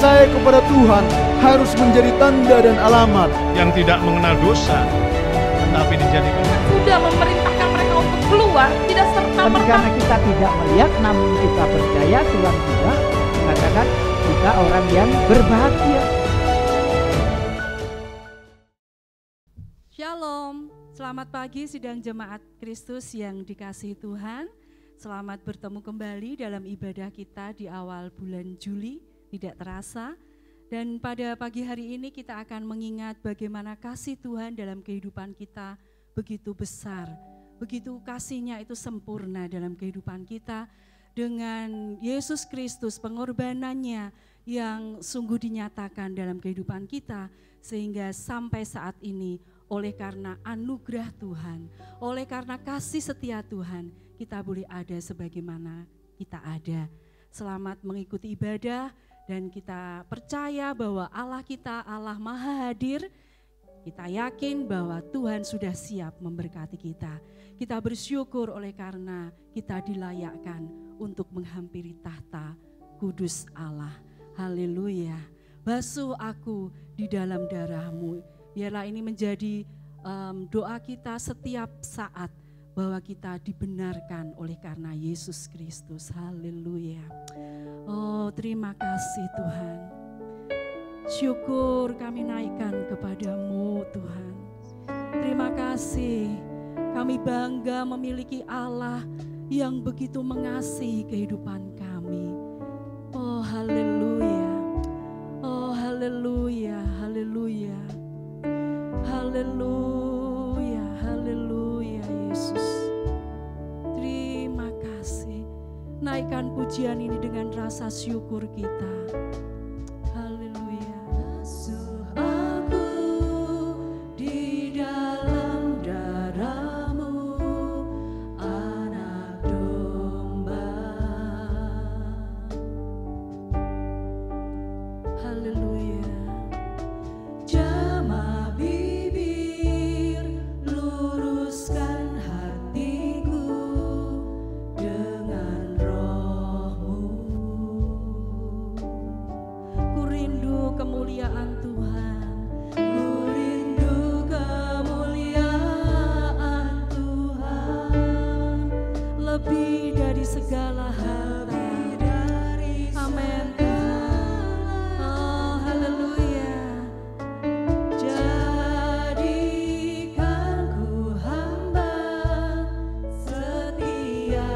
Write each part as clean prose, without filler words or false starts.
percaya kepada Tuhan harus menjadi tanda dan alamat. Yang tidak mengenal dosa, tetapi dijadikan sudah memerintahkan mereka untuk keluar, tidak serta-merta. Tapi karena kita tidak melihat, namun kita percaya, Tuhan juga mengatakan kita orang yang berbahagia. Shalom, selamat pagi sidang jemaat Kristus yang dikasihi Tuhan. Selamat bertemu kembali dalam ibadah kita di awal bulan Juli, tidak terasa. Dan pada pagi hari ini kita akan mengingat bagaimana kasih Tuhan dalam kehidupan kita begitu besar. Begitu kasih-Nya itu sempurna dalam kehidupan kita. Dengan Yesus Kristus, pengorbanannya yang sungguh dinyatakan dalam kehidupan kita. Sehingga sampai saat ini oleh karena anugerah Tuhan, oleh karena kasih setia Tuhan, kita boleh ada sebagaimana kita ada. Selamat mengikuti ibadah dan kita percaya bahwa Allah kita Allah Maha Hadir. Kita yakin bahwa Tuhan sudah siap memberkati kita. Kita bersyukur oleh karena kita dilayakkan untuk menghampiri tahta kudus Allah. Haleluya. Basuh aku di dalam darah-Mu. Biarlah ini menjadi doa kita setiap saat. Bahwa kita dibenarkan oleh karena Yesus Kristus. Haleluya. Oh, terima kasih Tuhan. Syukur kami naikkan kepadamu Tuhan. Terima kasih. Kami bangga memiliki Allah yang begitu mengasihi kehidupan kami. Oh, haleluya. Oh, haleluya. Haleluya. Haleluya. Haleluya Yesus. Terima kasih. Naikkan pujian ini dengan rasa syukur kita. Haleluya. Basuh aku di dalam darah-Mu, anak domba. Haleluya. Jamah bibir, luruskan hatiku dengan Roh-Mu. Ku rindu kemuliaan Tuhan. Ku rindu kemuliaan Tuhan. Lebih dari segala harta. Amin Tuhan. Oh, haleluya. Jadikan ku hamba setia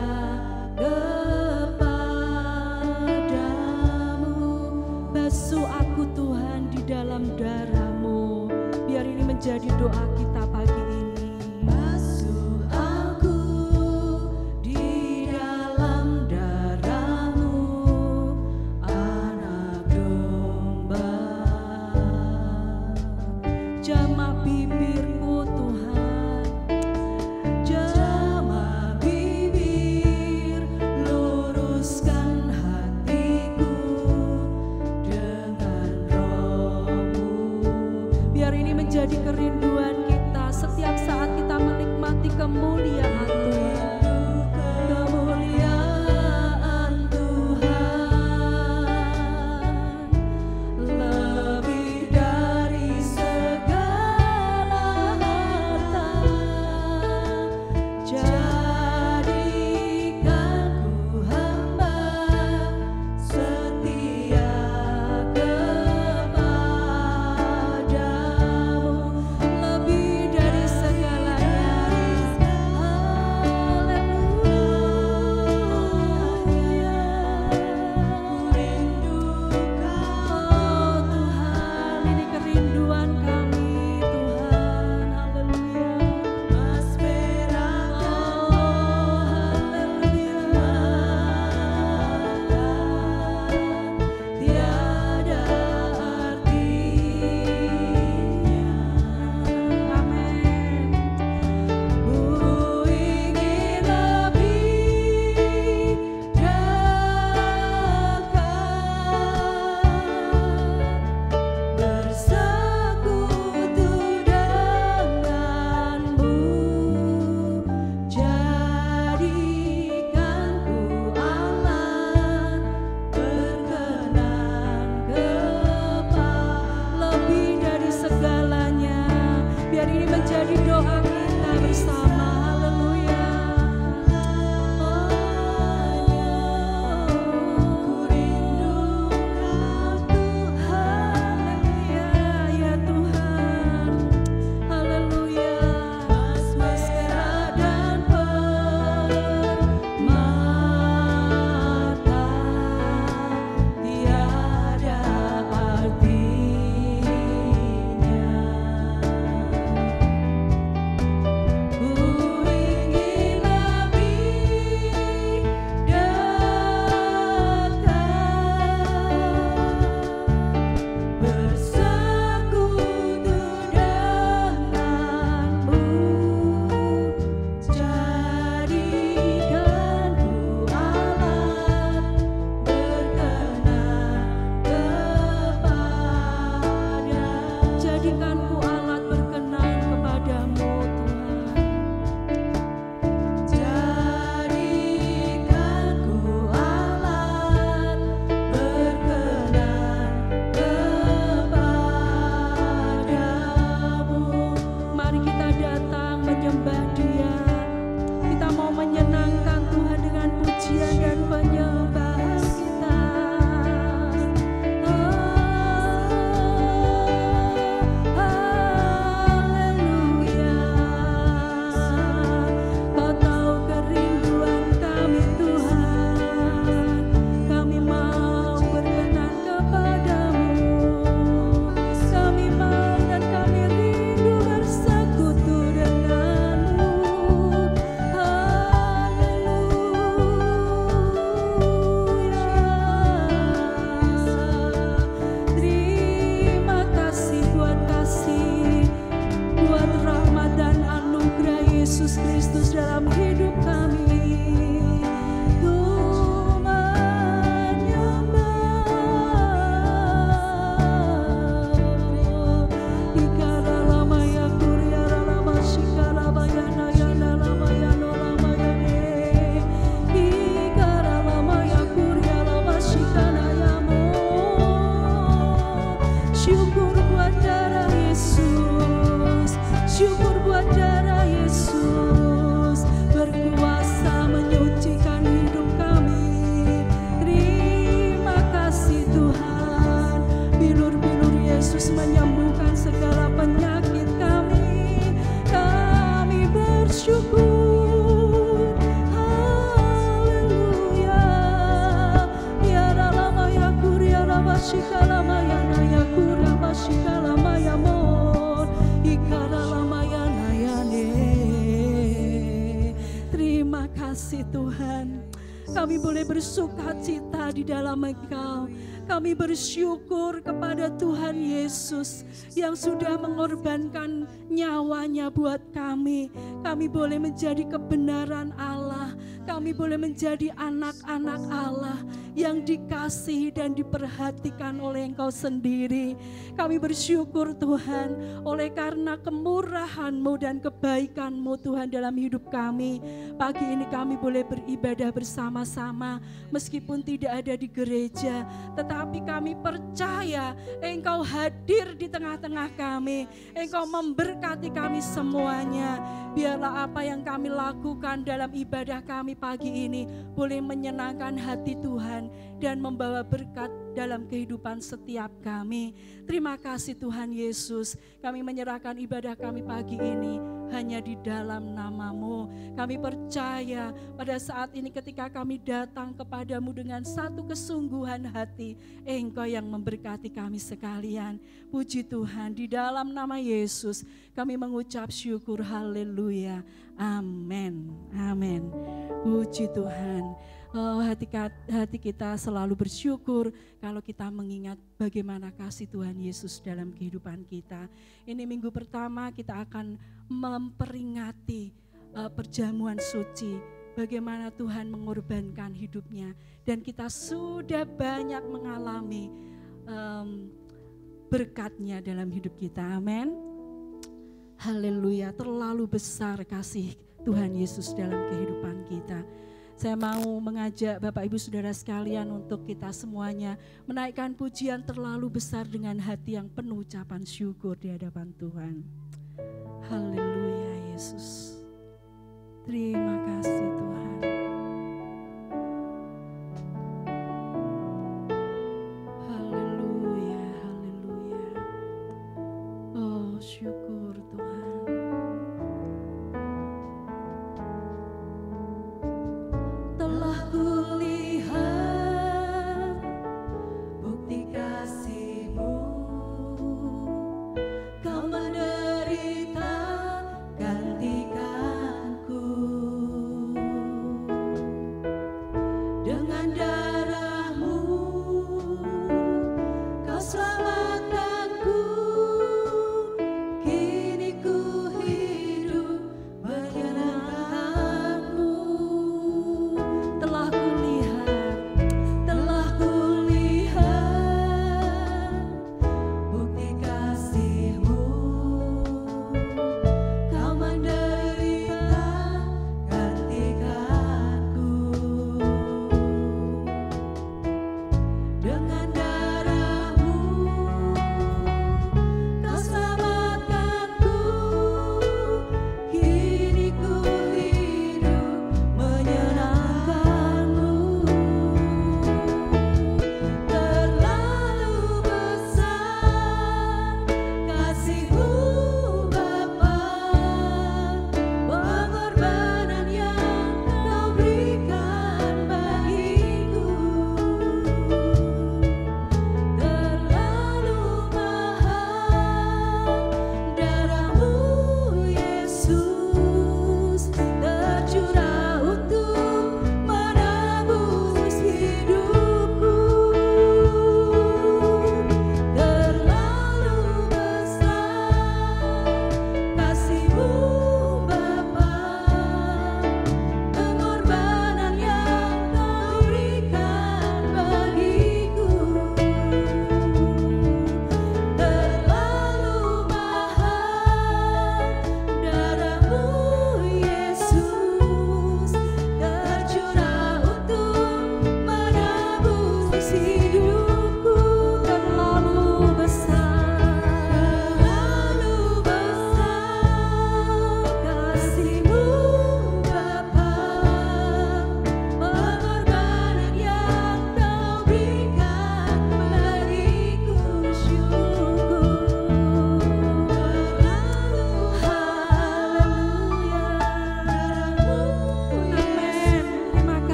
kepadamu. Basuh aku Tuhan di dalam Shikalamayana kurama shikalamayamon ikaralamayana yane. Terima kasih Tuhan, kami boleh bersuka cita di dalam Engkau. Kami bersyukur kepada Tuhan Yesus yang sudah mengorbankan nyawanya buat kami. Kami boleh menjadi kebenaran Allah. Kami boleh menjadi anak-anak Allah yang dikasihi dan diperhatikan oleh Engkau sendiri. Kami bersyukur Tuhan, oleh karena kemurahan-Mu dan kebaikan-Mu Tuhan dalam hidup kami. Pagi ini kami boleh beribadah bersama-sama meskipun tidak ada di gereja, tetapi kami percaya Engkau hadir di tengah-tengah kami. Engkau memberkati kami semuanya. Biarlah apa yang kami lakukan dalam ibadah kami pagi ini boleh menyenangkan hati Tuhan dan membawa berkat dalam kehidupan setiap kami. Terima kasih Tuhan Yesus, kami menyerahkan ibadah kami pagi ini hanya di dalam nama-Mu. Kami percaya pada saat ini ketika kami datang kepadamu dengan satu kesungguhan hati, Engkau yang memberkati kami sekalian. Puji Tuhan, di dalam nama Yesus kami mengucap syukur, haleluya, amin, amin. Puji Tuhan. Oh, hati kita selalu bersyukur kalau kita mengingat bagaimana kasih Tuhan Yesus dalam kehidupan kita. Ini minggu pertama kita akan memperingati perjamuan suci, bagaimana Tuhan mengorbankan hidupnya, dan kita sudah banyak mengalami berkatnya dalam hidup kita. Amin. Haleluya, terlalu besar kasih Tuhan Yesus dalam kehidupan kita. Saya mau mengajak Bapak Ibu Saudara sekalian untuk kita semuanya menaikkan pujian terlalu besar dengan hati yang penuh ucapan syukur di hadapan Tuhan. Haleluya Yesus. Terima kasih Tuhan. Haleluya, haleluya. Oh, syukur Tuhan. Telah kulihat bukti kasih-Mu, Kau menderita gantikanku.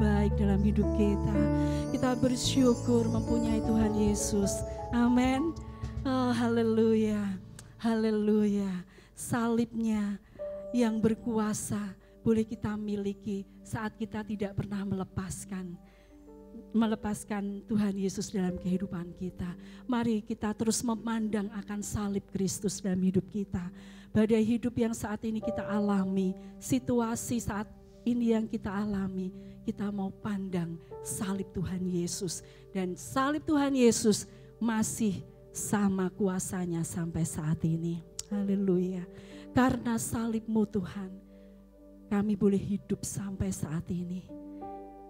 baik dalam hidup kita. Kita bersyukur mempunyai Tuhan Yesus. Amin. Oh, haleluya. Haleluya. Salibnya yang berkuasa boleh kita miliki saat kita tidak pernah melepaskan Tuhan Yesus dalam kehidupan kita. Mari kita terus memandang akan salib Kristus dalam hidup kita. Badai hidup yang saat ini kita alami, situasi saat ini yang kita alami, kita mau pandang salib Tuhan Yesus. Dan salib Tuhan Yesus masih sama kuasanya sampai saat ini. Haleluya. Karena salib-Mu Tuhan, kami boleh hidup sampai saat ini.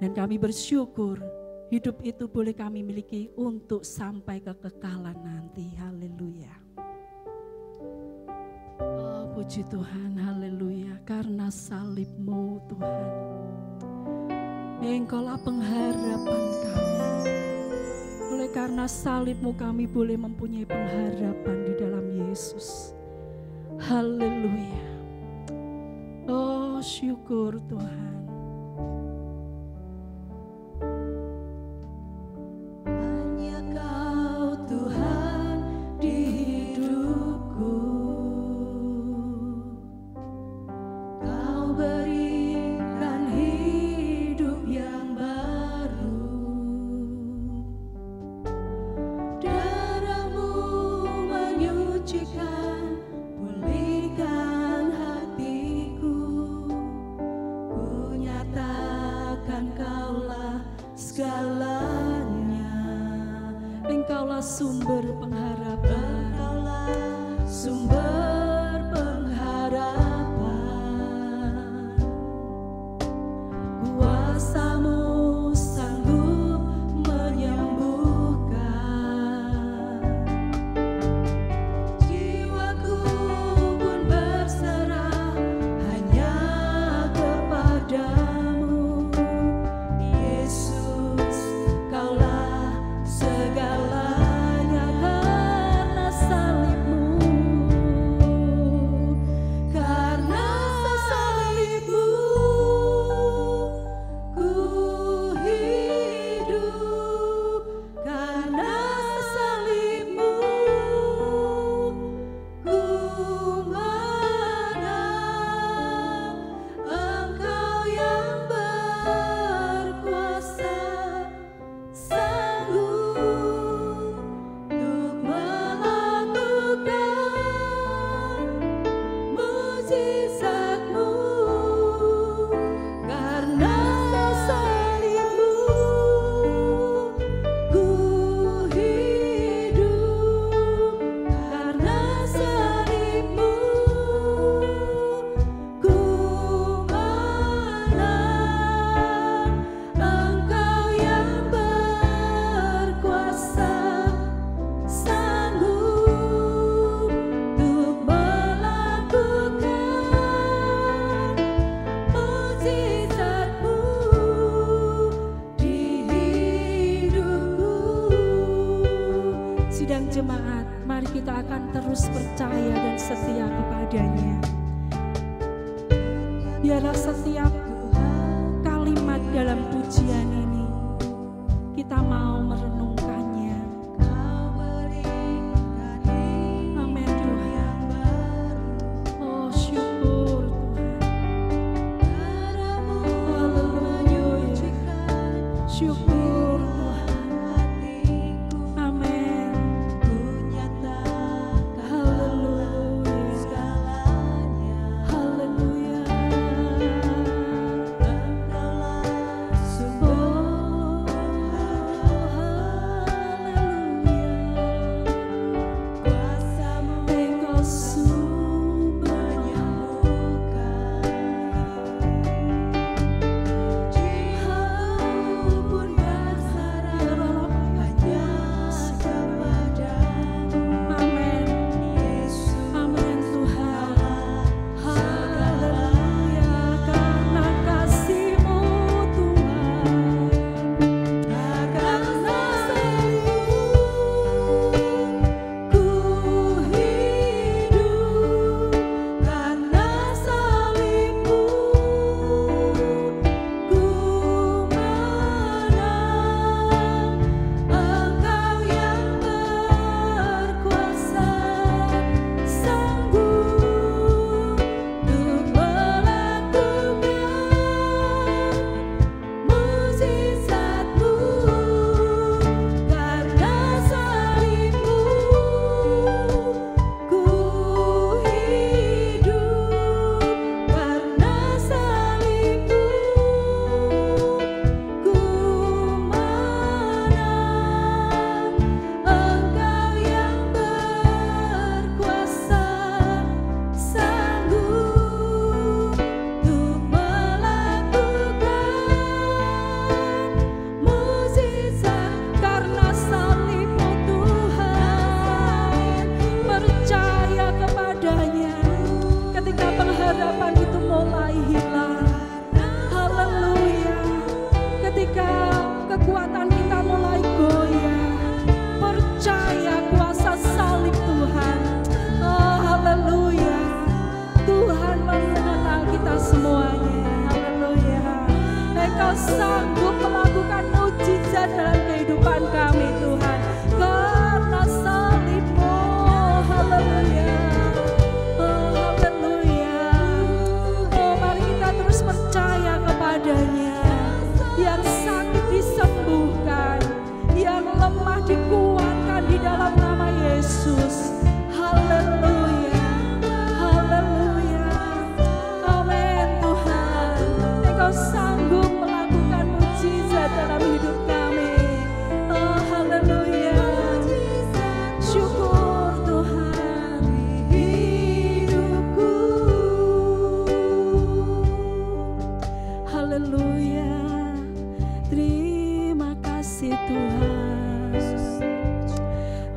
Dan kami bersyukur hidup itu boleh kami miliki untuk sampai kekekalan nanti. Haleluya. Oh, puji Tuhan, haleluya. Karena salib-Mu Tuhan, Engkaulah pengharapan kami. Oleh karena salib-Mu kami boleh mempunyai pengharapan di dalam Yesus. Haleluya. Oh, syukur Tuhan. Sumber pengharapan, sumber pengharapan. Kuasa-Mu sanggup menyembuhkan. Jiwaku pun berserah hanya kepada-Mu. Yesus, Kaulah segala. Jemaat, mari kita akan terus percaya dan setia kepadanya. Biarlah setiap kalimat dalam pujian ini kita mau merenungkannya. Amin Tuhan. Oh, syukur Tuhan. Haleluya. Syukur Tuhan. Pun kekuatan kita mulai goyah. Percaya kuasa salib Tuhan. Oh haleluya. Tuhan mengenal kita semuanya. Haleluya. Engkau sanggup melakukan mujizat dalam kehidupan kami Tuhan. Karena salib-Mu. Haleluya. Oh haleluya. Oh mari kita terus percaya kepadanya. Yang sakit disembuhkan, yang lemah dikuatkan di dalam nama Yesus. Haleluya, haleluya, amin Tuhan. Engkau sanggup melakukan mujizat dalam hidup kami. Oh haleluya, syukur Tuhan hidupku. Haleluya. Terima kasih Tuhan.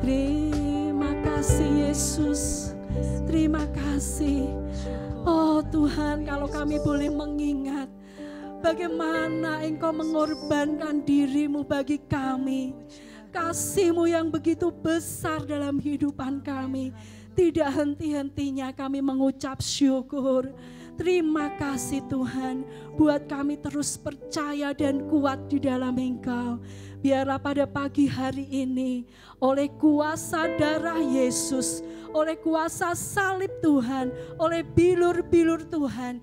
Terima kasih Yesus. Terima kasih. Oh Tuhan, kalau kami boleh mengingat bagaimana Engkau mengorbankan diri-Mu bagi kami. Kasih-Mu yang begitu besar dalam kehidupan kami. Tidak henti-hentinya kami mengucap syukur. Terima kasih Tuhan, buat kami terus percaya dan kuat di dalam Engkau. Biarlah pada pagi hari ini, oleh kuasa darah Yesus, oleh kuasa salib Tuhan, oleh bilur-bilur Tuhan,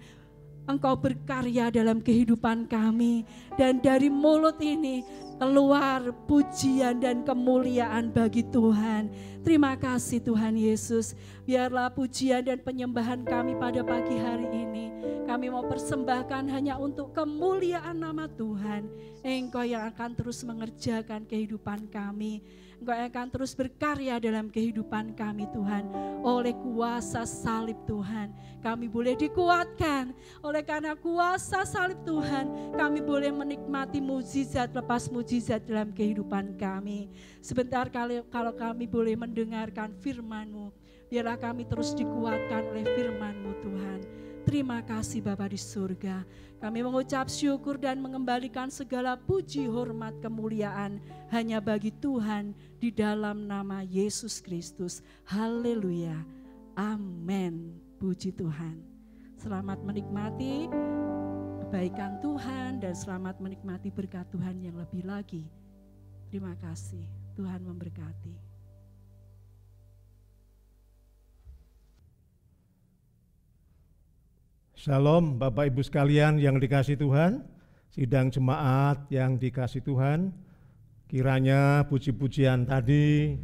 Engkau berkarya dalam kehidupan kami. Dan dari mulut ini keluar pujian dan kemuliaan bagi Tuhan. Terima kasih Tuhan Yesus. Biarlah pujian dan penyembahan kami pada pagi hari ini kami mau persembahkan hanya untuk kemuliaan nama Tuhan. Engkau yang akan terus mengerjakan kehidupan kami. Engkau yang akan terus berkarya dalam kehidupan kami Tuhan. Oleh kuasa salib Tuhan kami boleh dikuatkan. Oleh karena kuasa salib Tuhan kami boleh menikmati mujizat lepas mujizat dalam kehidupan kami. Sebentar kalau kami boleh mendengarkan firman-Mu, biarlah kami terus dikuatkan oleh firman-Mu Tuhan. Terima kasih Bapa di surga. Kami mengucap syukur dan mengembalikan segala puji, hormat, kemuliaan hanya bagi Tuhan di dalam nama Yesus Kristus. Haleluya. Amin. Puji Tuhan. Selamat menikmati kebaikan Tuhan dan selamat menikmati berkat Tuhan yang lebih lagi. Terima kasih. Tuhan memberkati. Shalom Bapak Ibu sekalian yang dikasih Tuhan, sidang jemaat yang dikasih Tuhan, kiranya puji-pujian tadi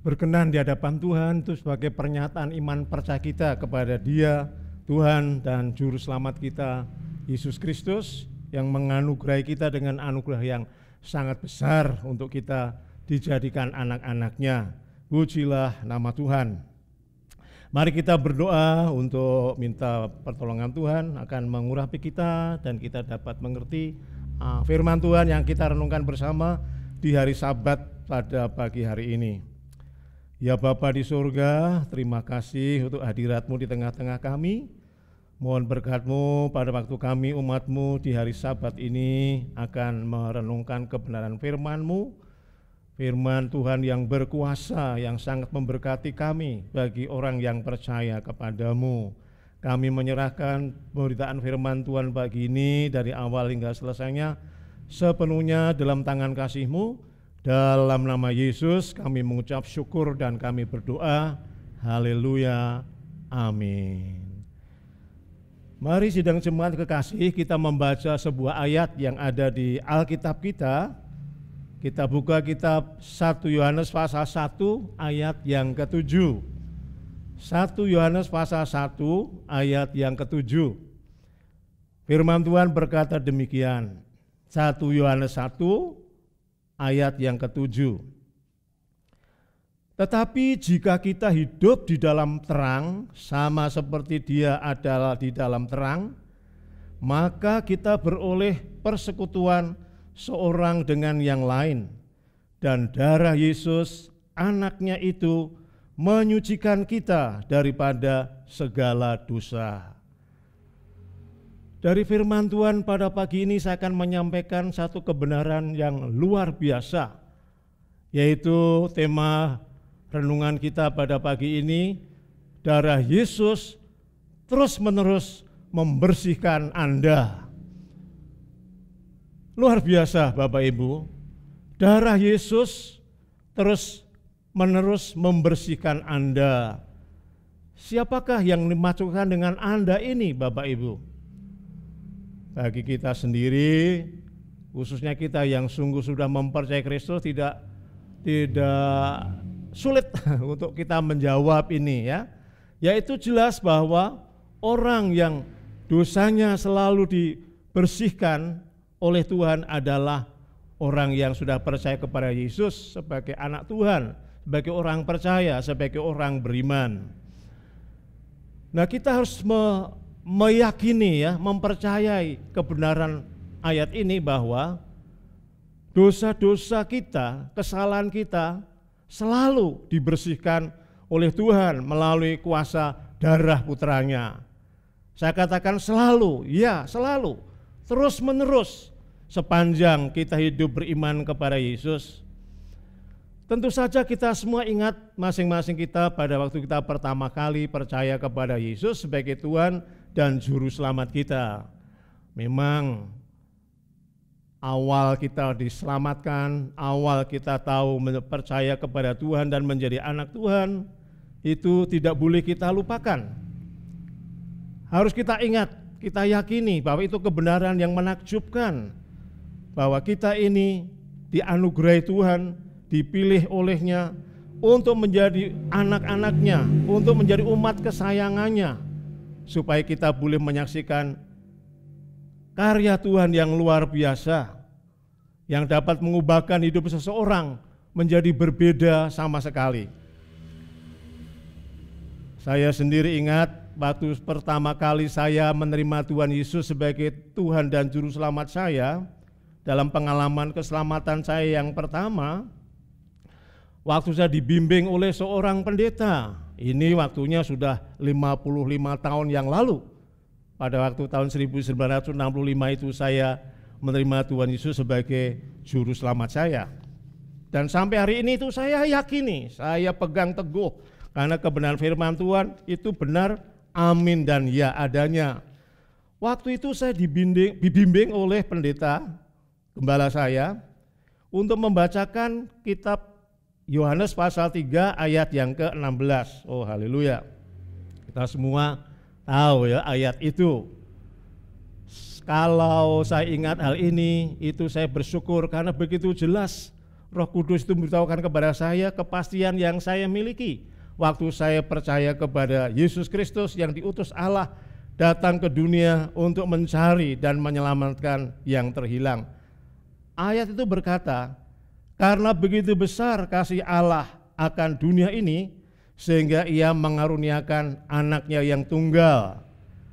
berkenan di hadapan Tuhan itu sebagai pernyataan iman percaya kita kepada Dia, Tuhan dan Juru Selamat kita, Yesus Kristus, yang menganugerahi kita dengan anugerah yang sangat besar untuk kita dijadikan anak-anak-Nya. Pujilah nama Tuhan. Mari kita berdoa untuk minta pertolongan Tuhan akan mengurapi kita dan kita dapat mengerti firman Tuhan yang kita renungkan bersama di hari Sabat pada pagi hari ini. Ya Bapa di surga, terima kasih untuk hadirat-Mu di tengah-tengah kami. Mohon berkat-Mu pada waktu kami umat-Mu di hari Sabat ini akan merenungkan kebenaran firman-Mu. Firman Tuhan yang berkuasa, yang sangat memberkati kami bagi orang yang percaya kepada-Mu. Kami menyerahkan pemberitaan firman Tuhan pagi ini dari awal hingga selesainya sepenuhnya dalam tangan kasih-Mu. Dalam nama Yesus kami mengucap syukur dan kami berdoa. Haleluya. Amin. Mari sidang jemaat kekasih, kita membaca sebuah ayat yang ada di Alkitab kita. Kita buka kitab 1 Yohanes pasal 1 ayat yang ke-7. 1 Yohanes pasal 1 ayat yang ke-7. Firman Tuhan berkata demikian. 1 Yohanes 1 ayat yang ke-7. Tetapi jika kita hidup di dalam terang, sama seperti Dia adalah di dalam terang, maka kita beroleh persekutuan seorang dengan yang lain, dan darah Yesus anaknya itu menyucikan kita daripada segala dosa. Dari firman Tuhan pada pagi ini saya akan menyampaikan satu kebenaran yang luar biasa, yaitu tema renungan kita pada pagi ini, darah Yesus terus-menerus membersihkan Anda. Luar biasa Bapak Ibu, darah Yesus terus-menerus membersihkan Anda. Siapakah yang dimaksudkan dengan Anda ini Bapak Ibu? Bagi kita sendiri, khususnya kita yang sungguh sudah mempercayai Kristus, tidak sulit untuk kita menjawab ini ya. Yaitu jelas bahwa orang yang dosanya selalu dibersihkan oleh Tuhan adalah orang yang sudah percaya kepada Yesus sebagai anak Tuhan, sebagai orang percaya, sebagai orang beriman. Nah, kita harus meyakini ya, mempercayai kebenaran ayat ini bahwa dosa-dosa kita, kesalahan kita selalu dibersihkan oleh Tuhan melalui kuasa darah putranya. Saya katakan selalu, ya selalu, terus-menerus sepanjang kita hidup beriman kepada Yesus. Tentu saja kita semua ingat masing-masing kita pada waktu kita pertama kali percaya kepada Yesus sebagai Tuhan dan Juru Selamat kita. Memang awal kita diselamatkan, awal kita tahu percaya kepada Tuhan dan menjadi anak Tuhan, itu tidak boleh kita lupakan. Harus kita ingat, kita yakini bahwa itu kebenaran yang menakjubkan, bahwa kita ini dianugerahi Tuhan, dipilih olehnya untuk menjadi anak-anaknya, untuk menjadi umat kesayangannya, supaya kita boleh menyaksikan karya Tuhan yang luar biasa, yang dapat mengubahkan hidup seseorang menjadi berbeda sama sekali. Saya sendiri ingat waktu pertama kali saya menerima Tuhan Yesus sebagai Tuhan dan Juru Selamat saya, dalam pengalaman keselamatan saya yang pertama, waktu saya dibimbing oleh seorang pendeta. Ini waktunya sudah 55 tahun yang lalu. Pada waktu tahun 1965 itu saya menerima Tuhan Yesus sebagai Juru Selamat saya. Dan sampai hari ini itu saya yakini, saya pegang teguh, karena kebenaran firman Tuhan itu benar, amin dan ya adanya. Waktu itu saya dibimbing oleh pendeta, gembala saya, untuk membacakan kitab Yohanes pasal 3 ayat yang ke-16. Oh haleluya. Kita semua tahu ya ayat itu. Kalau saya ingat hal ini, itu saya bersyukur karena begitu jelas Roh Kudus itu memberitahukan kepada saya kepastian yang saya miliki waktu saya percaya kepada Yesus Kristus yang diutus Allah datang ke dunia untuk mencari dan menyelamatkan yang terhilang. Ayat itu berkata, karena begitu besar kasih Allah akan dunia ini, sehingga ia mengaruniakan anaknya yang tunggal,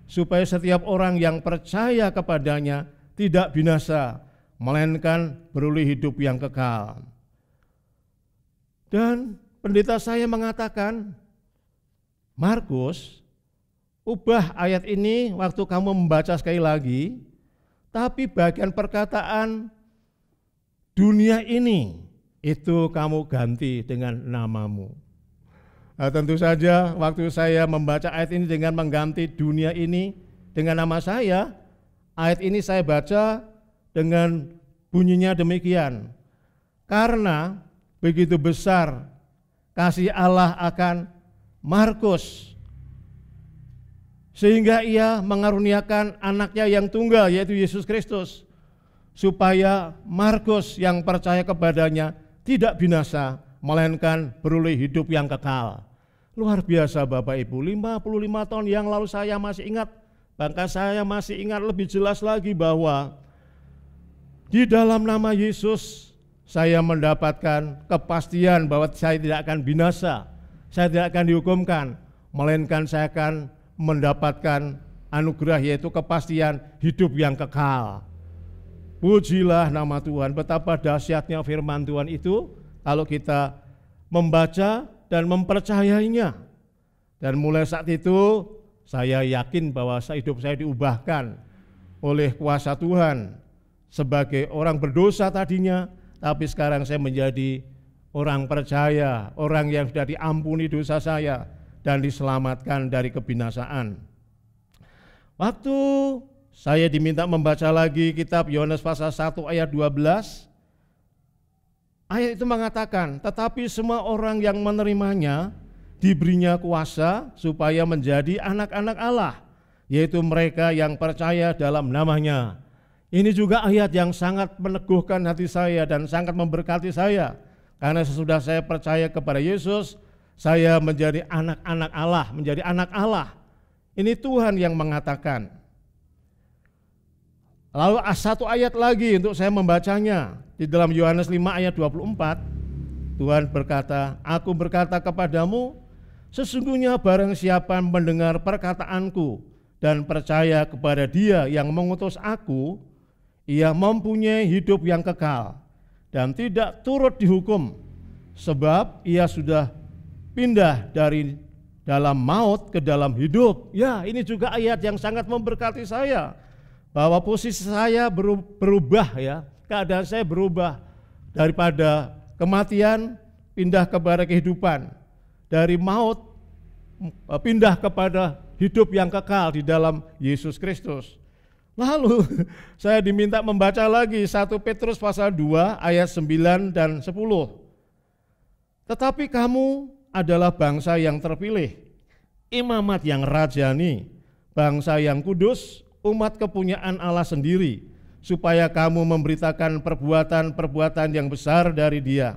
supaya setiap orang yang percaya kepadanya tidak binasa, melainkan beroleh hidup yang kekal. Dan pendeta saya mengatakan, Markus, ubah ayat ini waktu kamu membaca sekali lagi, tapi bagian perkataan dunia ini itu kamu ganti dengan namamu. Nah, tentu saja waktu saya membaca ayat ini dengan mengganti dunia ini dengan nama saya, ayat ini saya baca dengan bunyinya demikian. Karena begitu besar kasih Allah akan Markus, sehingga ia mengaruniakan anaknya yang tunggal yaitu Yesus Kristus, supaya Markus yang percaya kepadanya tidak binasa, melainkan beroleh hidup yang kekal. Luar biasa Bapak Ibu, 55 tahun yang lalu saya masih ingat, bahkan saya masih ingat lebih jelas lagi bahwa di dalam nama Yesus saya mendapatkan kepastian bahwa saya tidak akan binasa, saya tidak akan dihukumkan, melainkan saya akan mendapatkan anugerah yaitu kepastian hidup yang kekal. Pujilah nama Tuhan, betapa dahsyatnya firman Tuhan itu kalau kita membaca dan mempercayainya. Dan mulai saat itu saya yakin bahwa hidup saya diubahkan. oleh kuasa Tuhan sebagai orang berdosa tadinya, tapi sekarang saya menjadi orang percaya, orang yang sudah diampuni dosa saya dan diselamatkan dari kebinasaan. Waktu saya diminta membaca lagi kitab Yohanes pasal 1 ayat 12, ayat itu mengatakan, tetapi semua orang yang menerimanya diberinya kuasa supaya menjadi anak-anak Allah, yaitu mereka yang percaya dalam namanya. Ini juga ayat yang sangat meneguhkan hati saya dan sangat memberkati saya, karena sesudah saya percaya kepada Yesus, saya menjadi anak-anak Allah, menjadi anak Allah. Ini Tuhan yang mengatakan. Lalu satu ayat lagi untuk saya membacanya, di dalam Yohanes 5 ayat 24, Tuhan berkata, aku berkata kepadamu, sesungguhnya barang siapa mendengar perkataanku dan percaya kepada Dia yang mengutus aku, ia mempunyai hidup yang kekal dan tidak turut dihukum, sebab ia sudah pindah dari dalam maut ke dalam hidup. Ya, ini juga ayat yang sangat memberkati saya, bahwa posisi saya berubah, ya, keadaan saya berubah daripada kematian pindah kepada kehidupan, dari maut pindah kepada hidup yang kekal di dalam Yesus Kristus. Lalu saya diminta membaca lagi 1 Petrus pasal 2 ayat 9 dan 10. Tetapi kamu adalah bangsa yang terpilih, imamat yang rajani, bangsa yang kudus, umat kepunyaan Allah sendiri, supaya kamu memberitakan perbuatan-perbuatan yang besar dari Dia,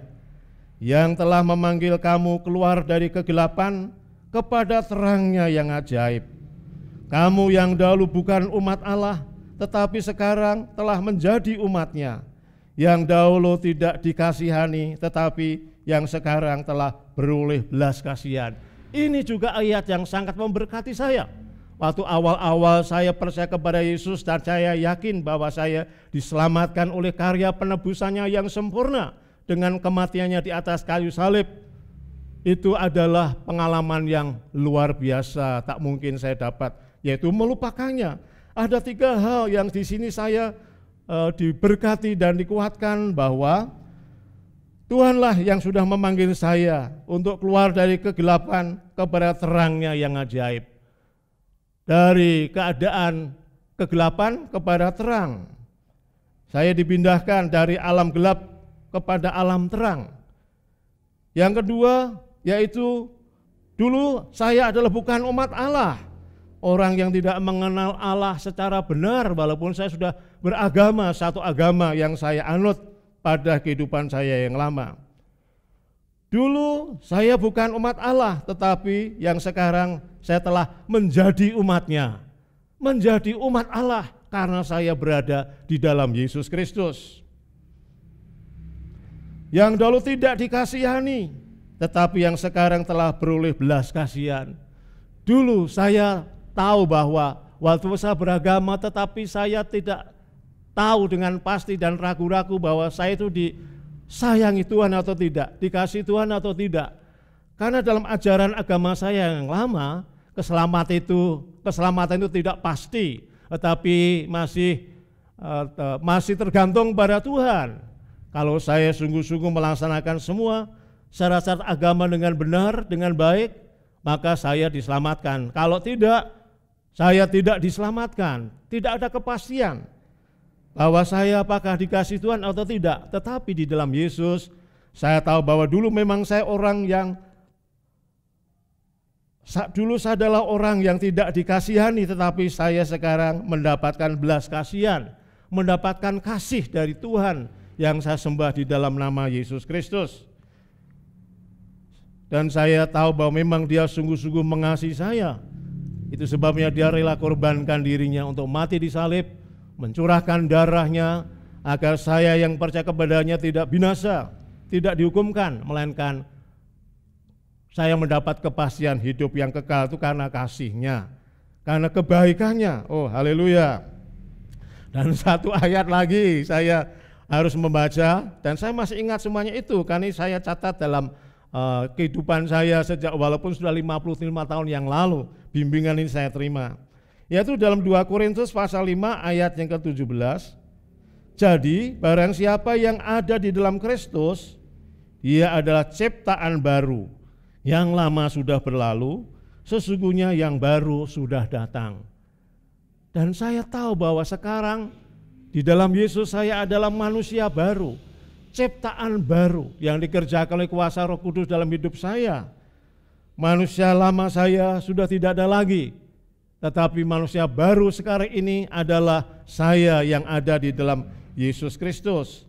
yang telah memanggil kamu keluar dari kegelapan kepada terangnya yang ajaib. Kamu yang dahulu bukan umat Allah, tetapi sekarang telah menjadi umat-Nya, yang dahulu tidak dikasihani, tetapi yang sekarang telah beroleh belas kasihan. Ini juga ayat yang sangat memberkati saya. Waktu awal-awal saya percaya kepada Yesus dan saya yakin bahwa saya diselamatkan oleh karya penebusannya yang sempurna dengan kematiannya di atas kayu salib. Itu adalah pengalaman yang luar biasa, tak mungkin saya dapat, yaitu melupakannya. Ada 3 hal yang di sini saya diberkati dan dikuatkan, bahwa Tuhanlah yang sudah memanggil saya untuk keluar dari kegelapan kepada terangnya yang ajaib. Dari keadaan kegelapan kepada terang. Saya dipindahkan dari alam gelap kepada alam terang. Yang kedua, yaitu dulu saya adalah bukan umat Allah. Orang yang tidak mengenal Allah secara benar, walaupun saya sudah beragama, satu agama yang saya anut pada kehidupan saya yang lama. Dulu saya bukan umat Allah, tetapi yang sekarang saya telah menjadi umat-Nya, menjadi umat Allah karena saya berada di dalam Yesus Kristus. Yang dulu tidak dikasihani, tetapi yang sekarang telah beroleh belas kasihan. Dulu saya tahu bahwa waktu saya beragama, tetapi saya tidak tahu dengan pasti dan ragu-ragu bahwa saya itu disayangi Tuhan atau tidak, dikasih Tuhan atau tidak. Karena dalam ajaran agama saya yang lama, keselamatan itu tidak pasti, tetapi masih tergantung pada Tuhan. Kalau saya sungguh-sungguh melaksanakan semua syarat-syarat agama dengan benar, dengan baik, maka saya diselamatkan. Kalau tidak, saya tidak diselamatkan. Tidak ada kepastian bahwa saya apakah dikasih Tuhan atau tidak. Tetapi di dalam Yesus, saya tahu bahwa dulu memang saya adalah orang yang tidak dikasihani, tetapi saya sekarang mendapatkan belas kasihan, mendapatkan kasih dari Tuhan yang saya sembah di dalam nama Yesus Kristus. Dan saya tahu bahwa memang Dia sungguh-sungguh mengasihi saya. Itu sebabnya Dia rela korbankan dirinya untuk mati di salib, mencurahkan darahnya agar saya yang percaya kepadanya tidak binasa, tidak dihukumkan, melainkan saya mendapat kepastian hidup yang kekal. Itu karena kasih-Nya, karena kebaikannya. Oh, haleluya. Dan satu ayat lagi saya harus membaca, dan saya masih ingat semuanya itu karena saya catat dalam kehidupan saya sejak, walaupun sudah 55 tahun yang lalu bimbingan ini saya terima. yaitu dalam 2 Korintus pasal 5 ayat yang ke-17. Jadi barang siapa yang ada di dalam Kristus, dia adalah ciptaan baru. Yang lama sudah berlalu, sesungguhnya yang baru sudah datang. Dan saya tahu bahwa sekarang di dalam Yesus saya adalah manusia baru, ciptaan baru yang dikerjakan oleh kuasa Roh Kudus dalam hidup saya. Manusia lama saya sudah tidak ada lagi, tetapi manusia baru sekarang ini adalah saya yang ada di dalam Yesus Kristus.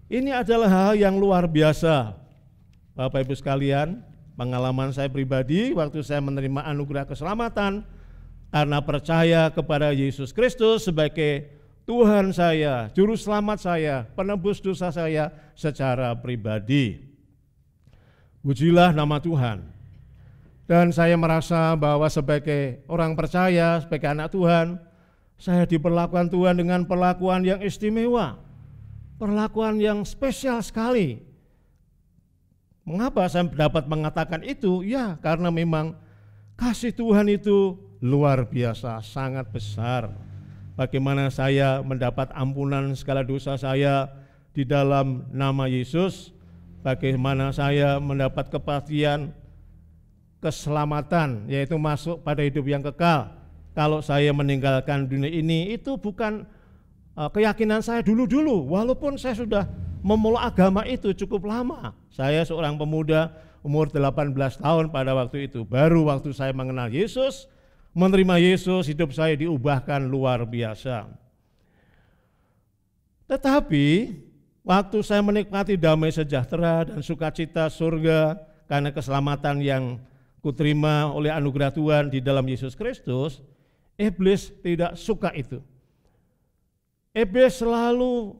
Ini adalah hal yang luar biasa, Bapak Ibu sekalian. Pengalaman saya pribadi waktu saya menerima anugerah keselamatan karena percaya kepada Yesus Kristus sebagai Tuhan saya, Juru Selamat saya, penebus dosa saya secara pribadi. Pujilah nama Tuhan. Dan saya merasa bahwa sebagai orang percaya, sebagai anak Tuhan, saya diperlakukan Tuhan dengan perlakuan yang istimewa, perlakuan yang spesial sekali. Mengapa saya dapat mengatakan itu? Ya, karena memang kasih Tuhan itu luar biasa, sangat besar. Bagaimana saya mendapat ampunan segala dosa saya di dalam nama Yesus, bagaimana saya mendapat kepastian keselamatan, yaitu masuk pada hidup yang kekal. Kalau saya meninggalkan dunia ini, itu bukan keyakinan saya dulu-dulu, walaupun saya sudah memeluk agama itu cukup lama. Saya seorang pemuda umur 18 tahun pada waktu itu. Baru waktu saya mengenal Yesus, menerima Yesus, hidup saya diubahkan luar biasa. Tetapi waktu saya menikmati damai sejahtera dan sukacita surga karena keselamatan yang kuterima oleh anugerah Tuhan di dalam Yesus Kristus, iblis tidak suka itu. Iblis selalu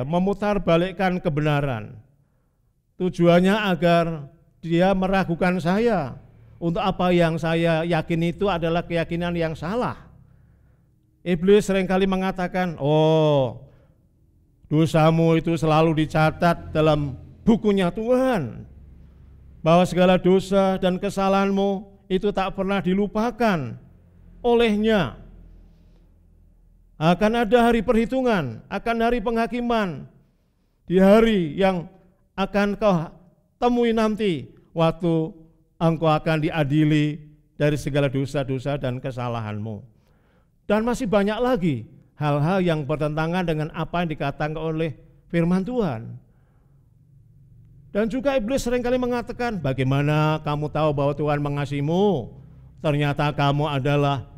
memutarbalikkan kebenaran. Tujuannya agar dia meragukan saya untuk apa yang saya yakin itu adalah keyakinan yang salah. Iblis seringkali mengatakan, dosamu itu selalu dicatat dalam bukunya Tuhan, bahwa segala dosa dan kesalahanmu itu tak pernah dilupakan olehnya. Akan ada hari perhitungan, akan hari penghakiman, di hari yang akan kau temui nanti, waktu engkau akan diadili dari segala dosa-dosa dan kesalahanmu. Dan masih banyak lagi hal-hal yang bertentangan dengan apa yang dikatakan oleh firman Tuhan. Dan juga iblis seringkali mengatakan, bagaimana kamu tahu bahwa Tuhan mengasihimu? Ternyata kamu adalah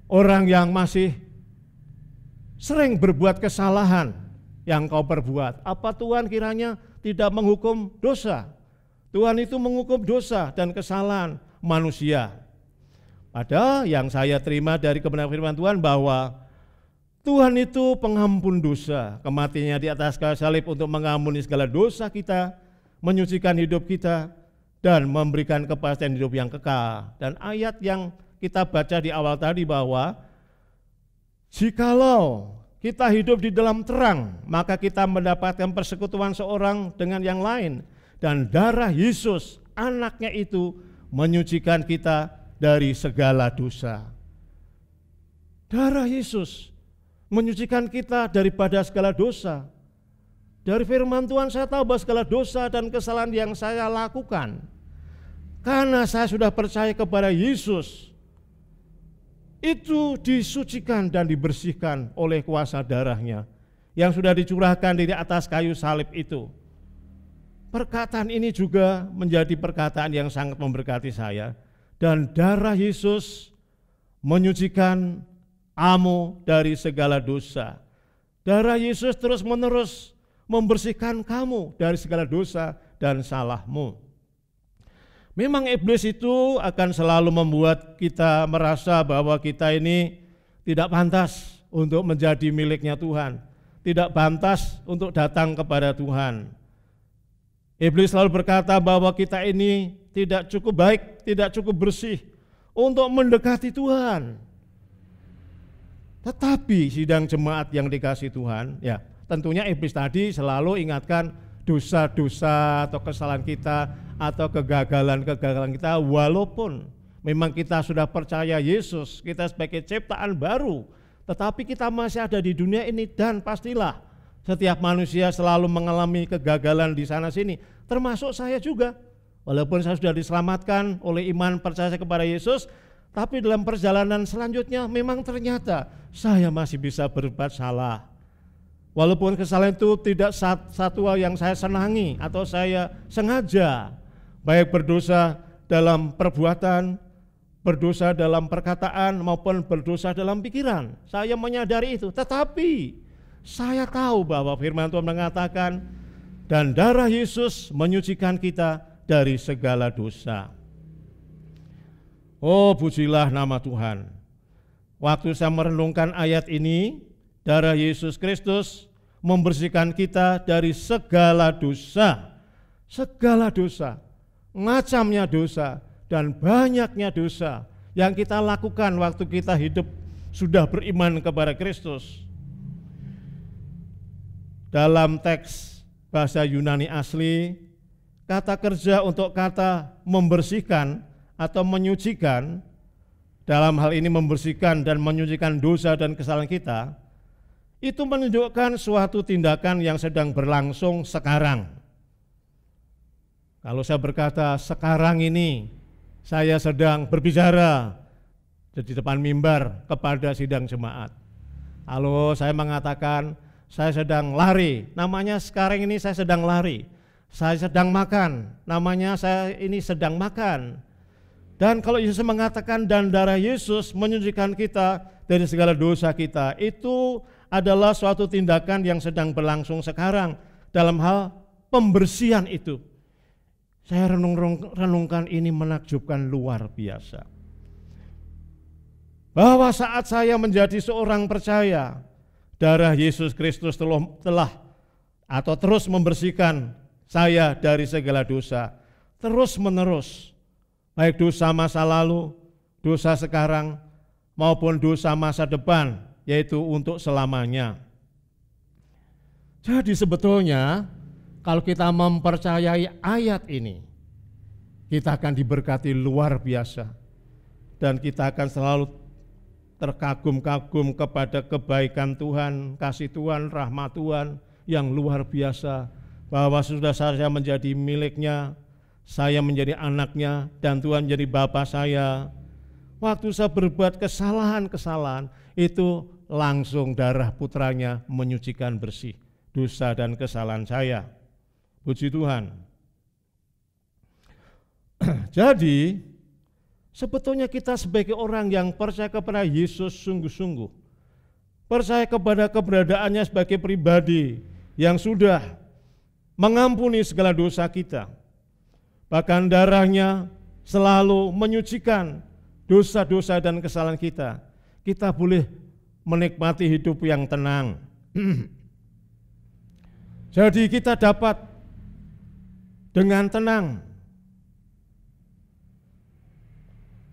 orang yang masih sering berbuat kesalahan yang kau perbuat. Apa Tuhan kiranya tidak menghukum dosa? Tuhan itu menghukum dosa dan kesalahan manusia. Padahal yang saya terima dari kebenaran firman Tuhan bahwa Tuhan itu pengampun dosa, kematiannya di atas kayu salib untuk mengampuni segala dosa kita, menyucikan hidup kita, dan memberikan kepastian hidup yang kekal. Dan ayat yang kita baca di awal tadi bahwa jikalau kita hidup di dalam terang, maka kita mendapatkan persekutuan seorang dengan yang lain. Dan darah Yesus, anaknya itu, menyucikan kita dari segala dosa. Darah Yesus menyucikan kita daripada segala dosa. Dari firman Tuhan saya tahu bahwa segala dosa dan kesalahan yang saya lakukan, karena saya sudah percaya kepada Yesus, itu disucikan dan dibersihkan oleh kuasa darahnya yang sudah dicurahkan di atas kayu salib itu. Perkataan ini juga menjadi perkataan yang sangat memberkati saya. Dan darah Yesus menyucikan kamu dari segala dosa. Darah Yesus terus-menerus membersihkan kamu dari segala dosa dan salahmu. Memang iblis itu akan selalu membuat kita merasa bahwa kita ini tidak pantas untuk menjadi miliknya Tuhan, tidak pantas untuk datang kepada Tuhan. Iblis selalu berkata bahwa kita ini tidak cukup baik, tidak cukup bersih untuk mendekati Tuhan. Tetapi sidang jemaat yang dikasihi Tuhan, ya tentunya iblis tadi selalu ingatkan dosa-dosa atau kesalahan kita atau kegagalan-kegagalan kita, walaupun Memang kita sudah percaya Yesus, kita sebagai ciptaan baru, tetapi kita masih ada di dunia ini, dan pastilah setiap manusia selalu mengalami kegagalan di sana sini, termasuk saya juga. Walaupun saya sudah diselamatkan oleh iman percaya kepada Yesus, tapi dalam perjalanan selanjutnya memang ternyata saya masih bisa berbuat salah. Walaupun kesalahan itu tidak satu hal yang saya senangi atau saya sengaja, baik berdosa dalam perbuatan, berdosa dalam perkataan maupun berdosa dalam pikiran. Saya menyadari itu, tetapi saya tahu bahwa firman Tuhan mengatakan, dan darah Yesus menyucikan kita dari segala dosa. Oh, pujilah nama Tuhan. Waktu saya merenungkan ayat ini, darah Yesus Kristus membersihkan kita dari segala dosa, macamnya dosa, dan banyaknya dosa yang kita lakukan waktu kita hidup sudah beriman kepada Kristus. Dalam teks bahasa Yunani asli, kata kerja untuk kata membersihkan atau menyucikan, dalam hal ini membersihkan dan menyucikan dosa dan kesalahan kita, itu menunjukkan suatu tindakan yang sedang berlangsung sekarang. Kalau saya berkata sekarang ini saya sedang berbicara di depan mimbar kepada sidang jemaat. Kalau saya mengatakan saya sedang lari, namanya sekarang ini saya sedang lari. Saya sedang makan, namanya saya ini sedang makan. Dan kalau Yesus mengatakan dan darah Yesus menyucikan kita dari segala dosa kita, itu adalah suatu tindakan yang sedang berlangsung sekarang dalam hal pembersihan itu. Saya renungkan ini menakjubkan luar biasa. Bahwa saat saya menjadi seorang percaya, darah Yesus Kristus telah atau terus membersihkan saya dari segala dosa, terus menerus, baik dosa masa lalu, dosa sekarang, maupun dosa masa depan, yaitu untuk selamanya. Jadi sebetulnya kalau kita mempercayai ayat ini, kita akan diberkati luar biasa, dan kita akan selalu terkagum-kagum kepada kebaikan Tuhan, kasih Tuhan, rahmat Tuhan yang luar biasa, bahwa sudah saya menjadi miliknya, saya menjadi anaknya, dan Tuhan menjadi Bapa saya. Waktu saya berbuat kesalahan-kesalahan, itu langsung darah putranya menyucikan bersih dosa dan kesalahan saya. Puji Tuhan. Jadi sebetulnya kita sebagai orang yang percaya kepada Yesus sungguh-sungguh, percaya kepada keberadaannya sebagai pribadi yang sudah mengampuni segala dosa kita, bahkan darahnya selalu menyucikan dosa-dosa dan kesalahan kita, kita boleh menikmati hidup yang tenang. Jadi kita dapat dengan tenang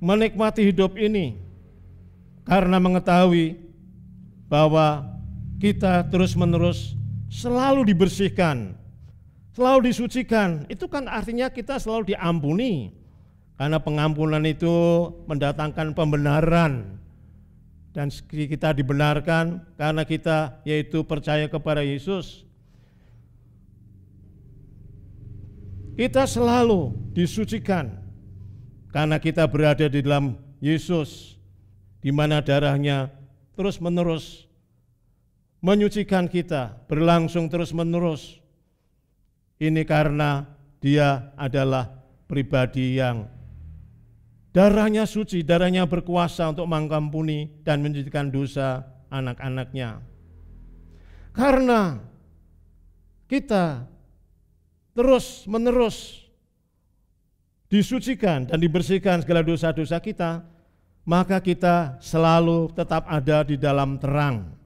menikmati hidup ini karena mengetahui bahwa kita terus-menerus selalu dibersihkan, selalu disucikan. Itu kan artinya kita selalu diampuni, karena pengampunan itu mendatangkan pembenaran, dan kita dibenarkan karena kita yaitu percaya kepada Yesus. Kita selalu disucikan karena kita berada di dalam Yesus, di mana darahnya terus-menerus menyucikan kita, berlangsung terus-menerus. Ini karena dia adalah pribadi yang darahnya suci, darahnya berkuasa untuk mengampuni dan menyucikan dosa anak-anaknya. Karena kita terus-menerus disucikan dan dibersihkan segala dosa-dosa kita, maka kita selalu tetap ada di dalam terang.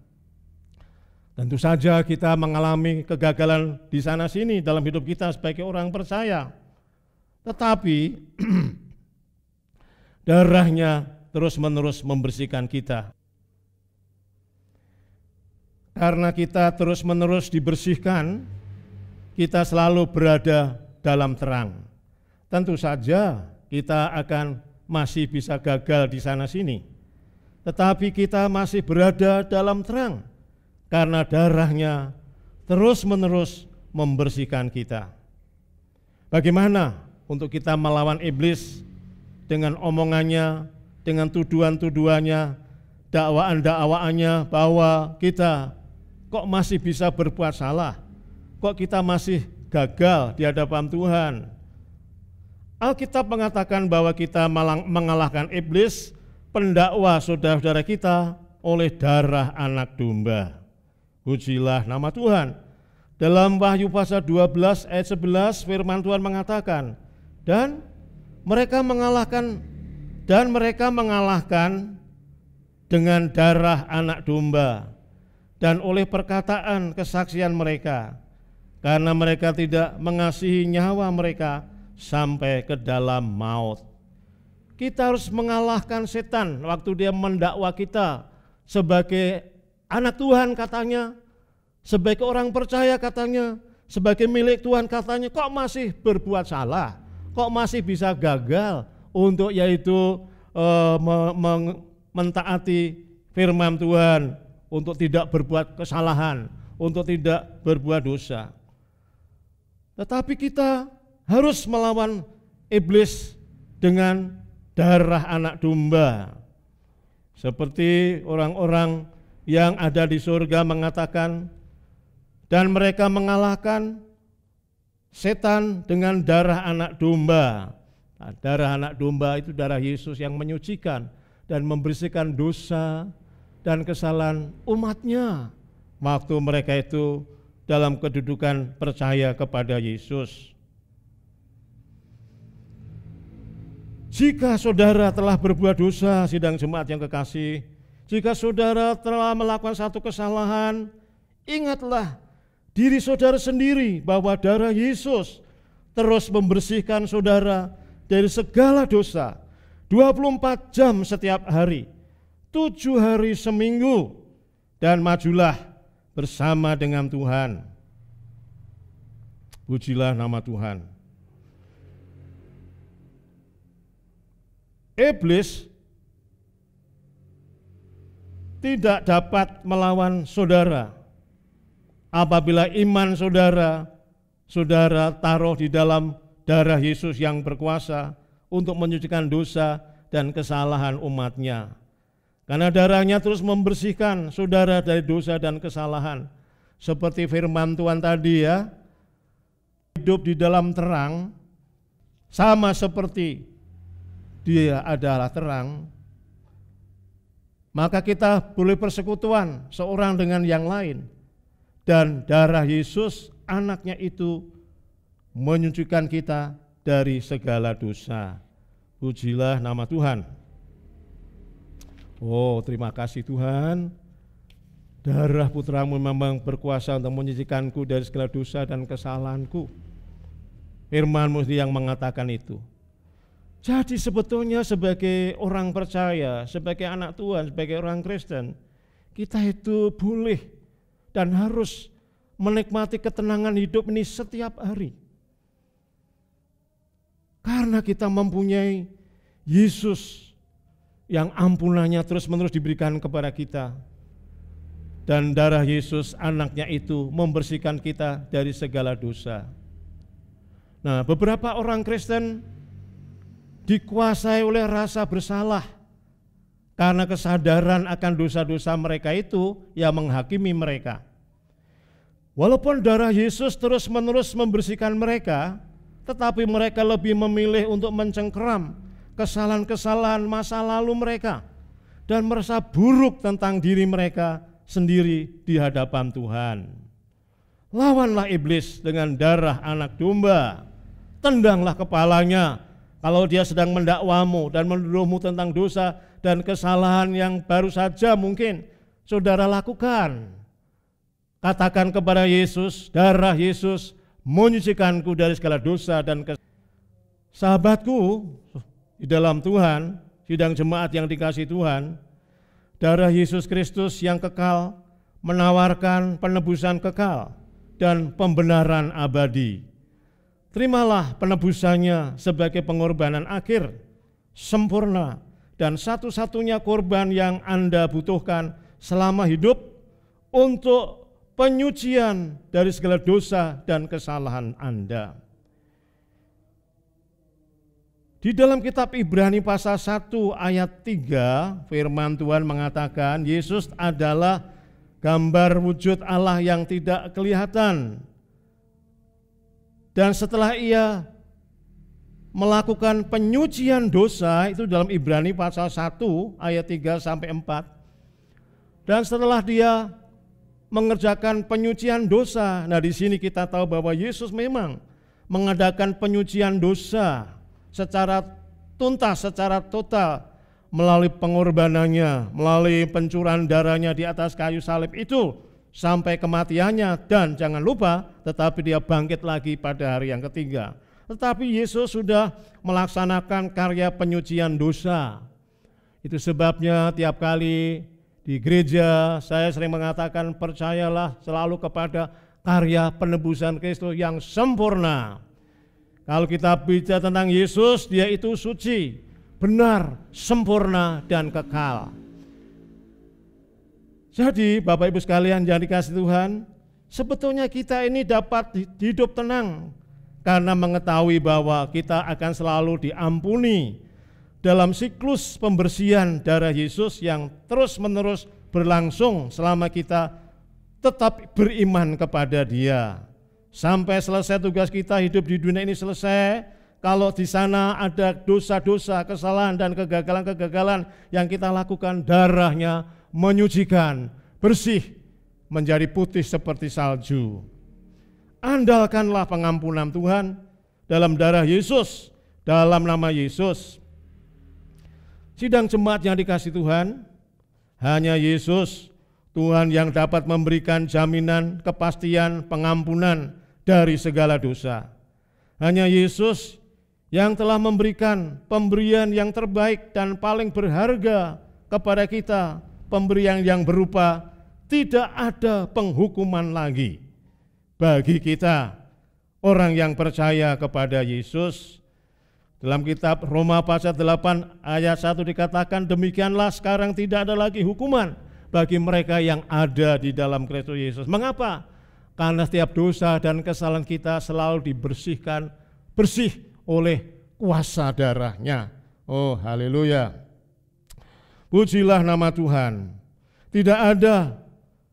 Tentu saja kita mengalami kegagalan di sana-sini dalam hidup kita sebagai orang percaya, tetapi darahnya terus-menerus membersihkan kita. Karena kita terus-menerus dibersihkan, kita selalu berada dalam terang. Tentu saja kita akan masih bisa gagal di sana-sini, tetapi kita masih berada dalam terang karena darahnya terus-menerus membersihkan kita. Bagaimana untuk kita melawan iblis dengan omongannya, dengan tuduhan-tuduhannya, dakwaan-dakwaannya bahwa kita kok masih bisa berbuat salah, kok kita masih gagal di hadapan Tuhan. Alkitab mengatakan bahwa kita mengalahkan iblis, pendakwa saudara-saudara kita, oleh darah anak domba. Pujilah nama Tuhan. Dalam Wahyu pasal 12 ayat 11 firman Tuhan mengatakan, dan mereka mengalahkan dengan darah anak domba dan oleh perkataan kesaksian mereka, karena mereka tidak mengasihi nyawa mereka sampai ke dalam maut. Kita harus mengalahkan setan waktu dia mendakwa kita sebagai anak Tuhan katanya, sebagai orang percaya katanya, sebagai milik Tuhan katanya, kok masih berbuat salah, kok masih bisa gagal untuk yaitu mentaati firman Tuhan, untuk tidak berbuat kesalahan, untuk tidak berbuat dosa. Tetapi kita harus melawan iblis dengan darah anak domba. Seperti orang-orang yang ada di surga mengatakan, dan mereka mengalahkan setan dengan darah anak domba. Nah, darah anak domba itu darah Yesus yang menyucikan dan membersihkan dosa dan kesalahan umatnya waktu mereka itu dalam kedudukan percaya kepada Yesus. Jika saudara telah berbuat dosa, sidang jemaat yang kekasih, jika saudara telah melakukan satu kesalahan, ingatlah diri saudara sendiri bahwa darah Yesus terus membersihkan saudara dari segala dosa 24 jam setiap hari, 7 hari seminggu, dan majulah bersama dengan Tuhan. Pujilah nama Tuhan. Iblis tidak dapat melawan saudara apabila iman saudara taruh di dalam darah Yesus yang berkuasa untuk menyucikan dosa dan kesalahan umatnya. Karena darahnya terus membersihkan saudara dari dosa dan kesalahan. Seperti firman Tuhan tadi ya, hidup di dalam terang sama seperti Dia adalah terang, maka kita boleh persekutuan seorang dengan yang lain, dan darah Yesus anaknya itu menyucikan kita dari segala dosa. Pujilah nama Tuhan. Oh, terima kasih Tuhan, darah putramu memang berkuasa untuk menyucikanku dari segala dosa dan kesalahanku. Firman-Mu yang mengatakan itu. Jadi sebetulnya sebagai orang percaya, sebagai anak Tuhan, sebagai orang Kristen, kita itu boleh dan harus menikmati ketenangan hidup ini setiap hari. Karena kita mempunyai Yesus yang ampunannya terus-menerus diberikan kepada kita. Dan darah Yesus anaknya itu membersihkan kita dari segala dosa. Nah, beberapa orang Kristen dikuasai oleh rasa bersalah karena kesadaran akan dosa-dosa mereka itu yang menghakimi mereka. Walaupun darah Yesus terus-menerus membersihkan mereka, tetapi mereka lebih memilih untuk mencengkeram kesalahan-kesalahan masa lalu mereka dan merasa buruk tentang diri mereka sendiri di hadapan Tuhan. Lawanlah iblis dengan darah anak domba, tendanglah kepalanya kalau dia sedang mendakwamu dan menuduhmu tentang dosa dan kesalahan yang baru saja mungkin saudara lakukan. Katakan kepada Yesus, darah Yesus menyucikanku dari segala dosa dan kesalahan. Sahabatku di dalam Tuhan, sidang jemaat yang dikasihi Tuhan, darah Yesus Kristus yang kekal menawarkan penebusan kekal dan pembenaran abadi. Terimalah penebusannya sebagai pengorbanan akhir sempurna, dan satu-satunya korban yang Anda butuhkan selama hidup untuk penyucian dari segala dosa dan kesalahan Anda. Di dalam kitab Ibrani pasal 1 ayat 3, firman Tuhan mengatakan Yesus adalah gambar wujud Allah yang tidak kelihatan. Dan setelah ia melakukan penyucian dosa, itu dalam Ibrani pasal 1 ayat 3 sampai 4. Dan setelah dia mengerjakan penyucian dosa, nah di sini kita tahu bahwa Yesus memang mengadakan penyucian dosa secara tuntas, secara total melalui pengorbanannya, melalui pencurahan darahnya di atas kayu salib itu sampai kematiannya, dan jangan lupa tetapi dia bangkit lagi pada hari yang ketiga. Tetapi Yesus sudah melaksanakan karya penyucian dosa. Itu sebabnya tiap kali di gereja saya sering mengatakan percayalah selalu kepada karya penebusan Kristus yang sempurna. Kalau kita bicara tentang Yesus, dia itu suci, benar, sempurna, dan kekal. Jadi Bapak Ibu sekalian yang dikasihi Tuhan, sebetulnya kita ini dapat hidup tenang karena mengetahui bahwa kita akan selalu diampuni dalam siklus pembersihan darah Yesus yang terus-menerus berlangsung selama kita tetap beriman kepada Dia. Sampai selesai tugas kita hidup di dunia ini selesai, kalau di sana ada dosa-dosa, kesalahan dan kegagalan-kegagalan yang kita lakukan, darahnya menyucikan, bersih, menjadi putih seperti salju. Andalkanlah pengampunan Tuhan dalam darah Yesus, dalam nama Yesus. Sidang jemaat yang dikasihi Tuhan, hanya Yesus Tuhan yang dapat memberikan jaminan, kepastian, pengampunan dari segala dosa. Hanya Yesus yang telah memberikan pemberian yang terbaik dan paling berharga kepada kita, pemberian yang berupa tidak ada penghukuman lagi bagi kita orang yang percaya kepada Yesus. Dalam kitab Roma pasal 8 ayat 1 dikatakan, demikianlah sekarang tidak ada lagi hukuman bagi mereka yang ada di dalam Kristus Yesus. Mengapa? Karena setiap dosa dan kesalahan kita selalu dibersihkan, bersih oleh kuasa darahnya. Oh, haleluya. Pujilah nama Tuhan. Tidak ada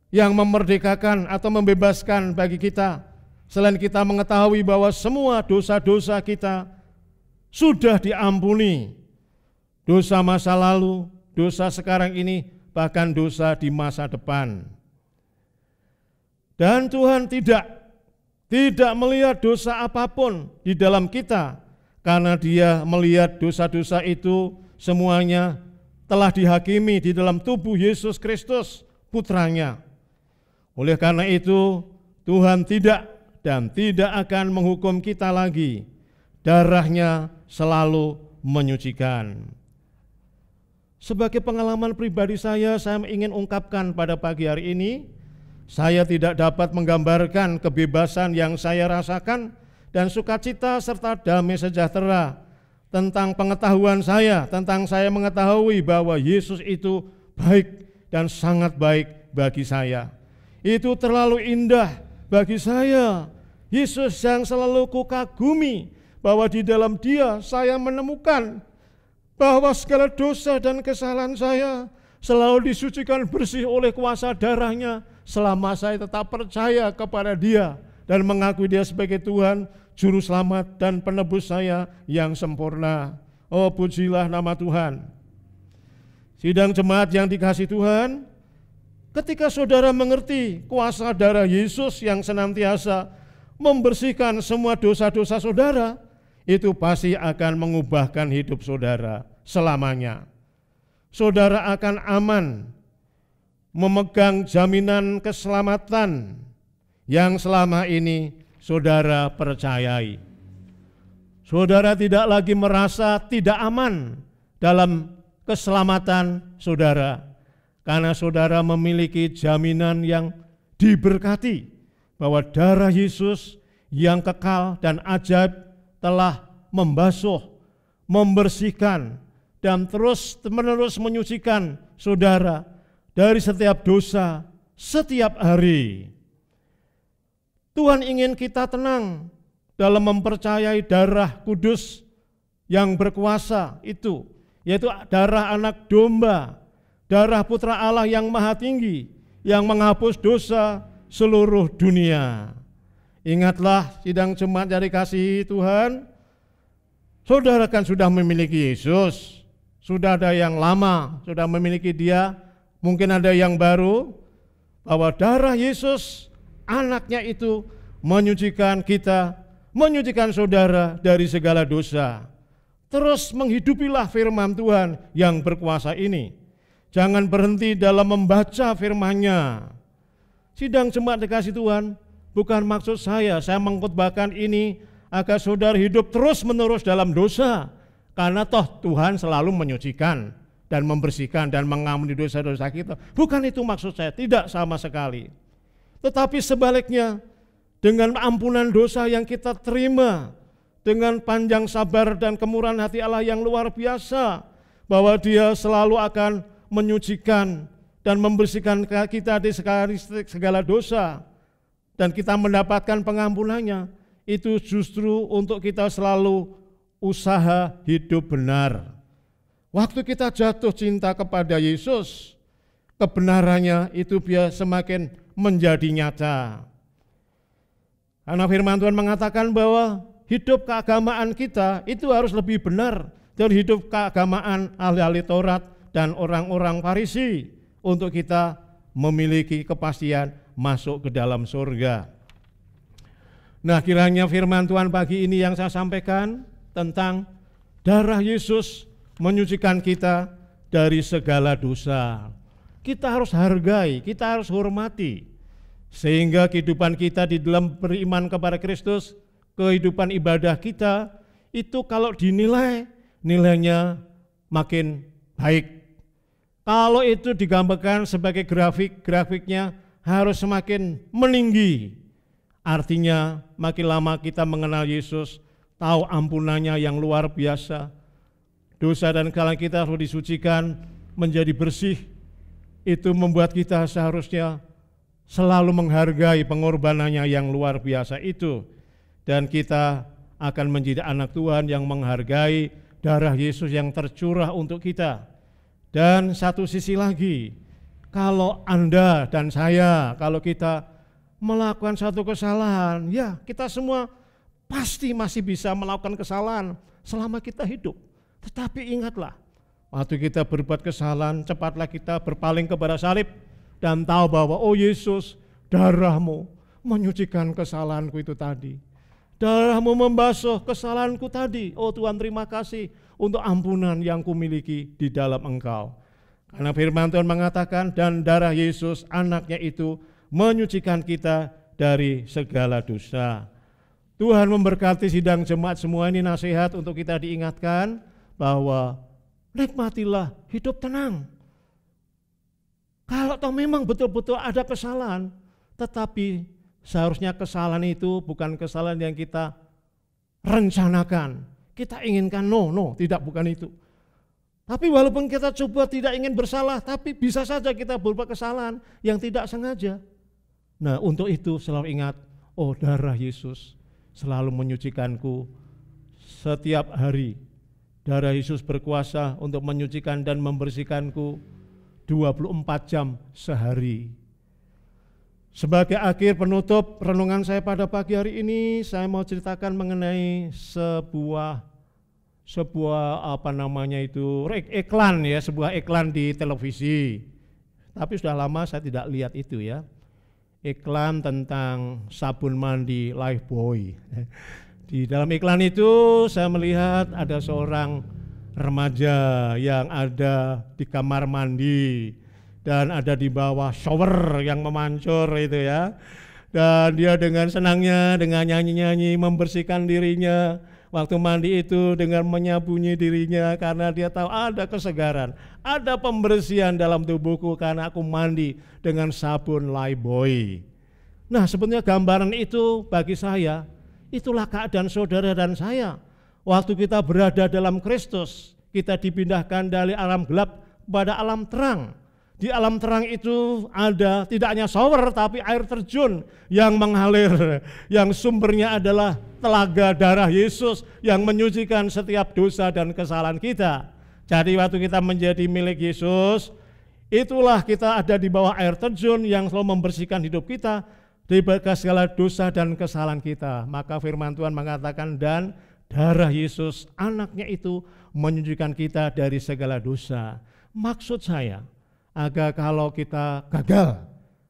yang memerdekakan atau membebaskan bagi kita selain kita mengetahui bahwa semua dosa-dosa kita sudah diampuni. Dosa masa lalu, dosa sekarang ini, bahkan dosa di masa depan. Dan Tuhan tidak melihat dosa apapun di dalam kita, karena Dia melihat dosa-dosa itu semuanya telah dihakimi di dalam tubuh Yesus Kristus, Putranya. Oleh karena itu, Tuhan tidak akan menghukum kita lagi. Darahnya selalu menyucikan. Sebagai pengalaman pribadi saya ingin ungkapkan pada pagi hari ini, saya tidak dapat menggambarkan kebebasan yang saya rasakan dan sukacita serta damai sejahtera tentang pengetahuan saya, tentang saya mengetahui bahwa Yesus itu baik dan sangat baik bagi saya. Itu terlalu indah bagi saya. Yesus yang selalu kukagumi, bahwa di dalam Dia saya menemukan bahwa segala dosa dan kesalahan saya selalu disucikan bersih oleh kuasa darahnya selama saya tetap percaya kepada Dia dan mengakui Dia sebagai Tuhan, Juru Selamat dan Penebus saya yang sempurna. Oh, pujilah nama Tuhan. Sidang jemaat yang dikasihi Tuhan, ketika saudara mengerti kuasa darah Yesus yang senantiasa membersihkan semua dosa-dosa saudara, itu pasti akan mengubahkan hidup saudara selamanya. Saudara akan aman memegang jaminan keselamatan yang selama ini saudara percayai. Saudara tidak lagi merasa tidak aman dalam keselamatan saudara, karena saudara memiliki jaminan yang diberkati bahwa darah Yesus yang kekal dan ajaib telah membasuh, membersihkan, dan terus-menerus menyucikan saudara dari setiap dosa setiap hari. Tuhan ingin kita tenang dalam mempercayai darah kudus yang berkuasa itu, yaitu darah anak domba, darah putra Allah yang maha tinggi, yang menghapus dosa seluruh dunia. Ingatlah sidang jemaat yang dikasihi Tuhan, saudara kan sudah memiliki Yesus, sudah ada yang lama, sudah memiliki Dia, mungkin ada yang baru, bahwa darah Yesus, anaknya itu menyucikan kita, menyucikan saudara dari segala dosa. Terus menghidupilah firman Tuhan yang berkuasa ini. Jangan berhenti dalam membaca firman-Nya. Sidang jemaat dikasih Tuhan, bukan maksud saya mengkhotbahkan ini agar saudara hidup terus-menerus dalam dosa. Karena toh Tuhan selalu menyucikan dan membersihkan dan mengampuni dosa-dosa kita. Bukan itu maksud saya, tidak sama sekali. Tetapi sebaliknya, dengan ampunan dosa yang kita terima, dengan panjang sabar dan kemurahan hati Allah yang luar biasa, bahwa Dia selalu akan menyucikan dan membersihkan kita di segala dosa, dan kita mendapatkan pengampunannya. Itu justru untuk kita selalu usaha hidup benar. Waktu kita jatuh cinta kepada Yesus, kebenarannya itu biar semakin menjadi nyata. Karena firman Tuhan mengatakan bahwa hidup keagamaan kita itu harus lebih benar dari hidup keagamaan ahli-ahli Taurat dan orang-orang Farisi untuk kita memiliki kepastian masuk ke dalam surga. Nah, kiranya firman Tuhan pagi ini yang saya sampaikan tentang darah Yesus menyucikan kita dari segala dosa. Kita harus hargai, kita harus hormati, sehingga kehidupan kita di dalam beriman kepada Kristus, kehidupan ibadah kita itu kalau dinilai, nilainya makin baik. Kalau itu digambarkan sebagai grafik, grafiknya harus semakin meninggi. Artinya makin lama kita mengenal Yesus, tahu ampunannya yang luar biasa, dosa dan kesalahan kita harus disucikan menjadi bersih. Itu membuat kita seharusnya selalu menghargai pengorbanannya yang luar biasa itu. Dan kita akan menjadi anak Tuhan yang menghargai darah Yesus yang tercurah untuk kita. Dan satu sisi lagi, kalau Anda dan saya, kalau kita melakukan satu kesalahan, ya kita semua pasti masih bisa melakukan kesalahan selama kita hidup. Tetapi ingatlah, waktu kita berbuat kesalahan, cepatlah kita berpaling kepada salib dan tahu bahwa oh Yesus, darah-Mu menyucikan kesalahanku itu tadi. Darah-Mu membasuh kesalahanku tadi. Oh Tuhan, terima kasih untuk ampunan yang kumiliki di dalam Engkau. Karena firman Tuhan mengatakan, dan darah Yesus anaknya itu menyucikan kita dari segala dosa. Tuhan memberkati sidang jemaat semua ini, nasihat untuk kita diingatkan bahwa nikmatilah hidup tenang. Kalau toh memang betul-betul ada kesalahan, tetapi seharusnya kesalahan itu bukan kesalahan yang kita rencanakan, kita inginkan, tidak, bukan itu. Tapi walaupun kita coba tidak ingin bersalah, tapi bisa saja kita berbuat kesalahan yang tidak sengaja. Nah, untuk itu selalu ingat, oh darah Yesus selalu menyucikanku setiap hari. Darah Yesus berkuasa untuk menyucikan dan membersihkanku 24 jam sehari. Sebagai akhir penutup renungan saya pada pagi hari ini, saya mau ceritakan mengenai sebuah iklan ya, sebuah iklan di televisi. Tapi sudah lama saya tidak lihat itu ya. Iklan tentang sabun mandi Lifebuoy. Di dalam iklan itu saya melihat ada seorang remaja yang ada di kamar mandi dan ada di bawah shower yang memancur itu ya. Dan dia dengan senangnya, dengan nyanyi-nyanyi membersihkan dirinya waktu mandi itu dengan menyabuni dirinya karena dia tahu ada kesegaran, ada pembersihan dalam tubuhku karena aku mandi dengan sabun Lifebuoy. Nah, sebenarnya gambaran itu bagi saya, itulah keadaan saudara dan saya waktu kita berada dalam Kristus. kita dipindahkan dari alam gelap kepada alam terang. Di alam terang itu ada tidak hanya shower tapi air terjun yang mengalir, yang sumbernya adalah telaga darah Yesus yang menyucikan setiap dosa dan kesalahan kita. Jadi waktu kita menjadi milik Yesus, itulah kita ada di bawah air terjun yang selalu membersihkan hidup kita dari segala dosa dan kesalahan kita. Maka firman Tuhan mengatakan, dan darah Yesus anaknya itu menyucikan kita dari segala dosa. Maksud saya, agar kalau kita gagal,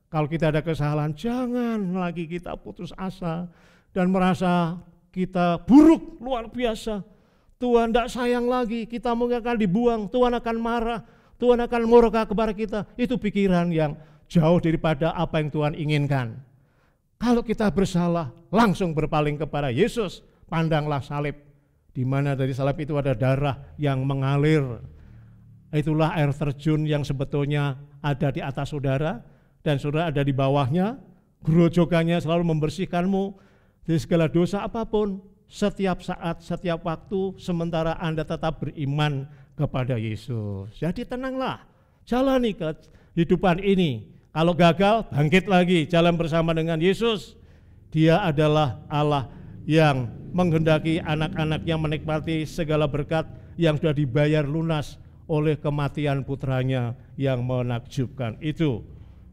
kalau kita ada kesalahan, jangan lagi kita putus asa dan merasa kita buruk luar biasa. Tuhan tidak sayang lagi, kita mungkin akan dibuang, Tuhan akan marah, Tuhan akan murka kepada kita. Itu pikiran yang jauh daripada apa yang Tuhan inginkan. Kalau kita bersalah, langsung berpaling kepada Yesus, pandanglah salib, di mana dari salib itu ada darah yang mengalir. Itulah air terjun yang sebetulnya ada di atas saudara, dan saudara ada di bawahnya. Grojokannya selalu membersihkanmu dari segala dosa apapun, setiap saat, setiap waktu, sementara Anda tetap beriman kepada Yesus. Jadi tenanglah, jalani kehidupan ini. Kalau gagal, bangkit lagi, jalan bersama dengan Yesus. Dia adalah Allah yang menghendaki anak-anaknya menikmati segala berkat yang sudah dibayar lunas oleh kematian putranya yang menakjubkan itu.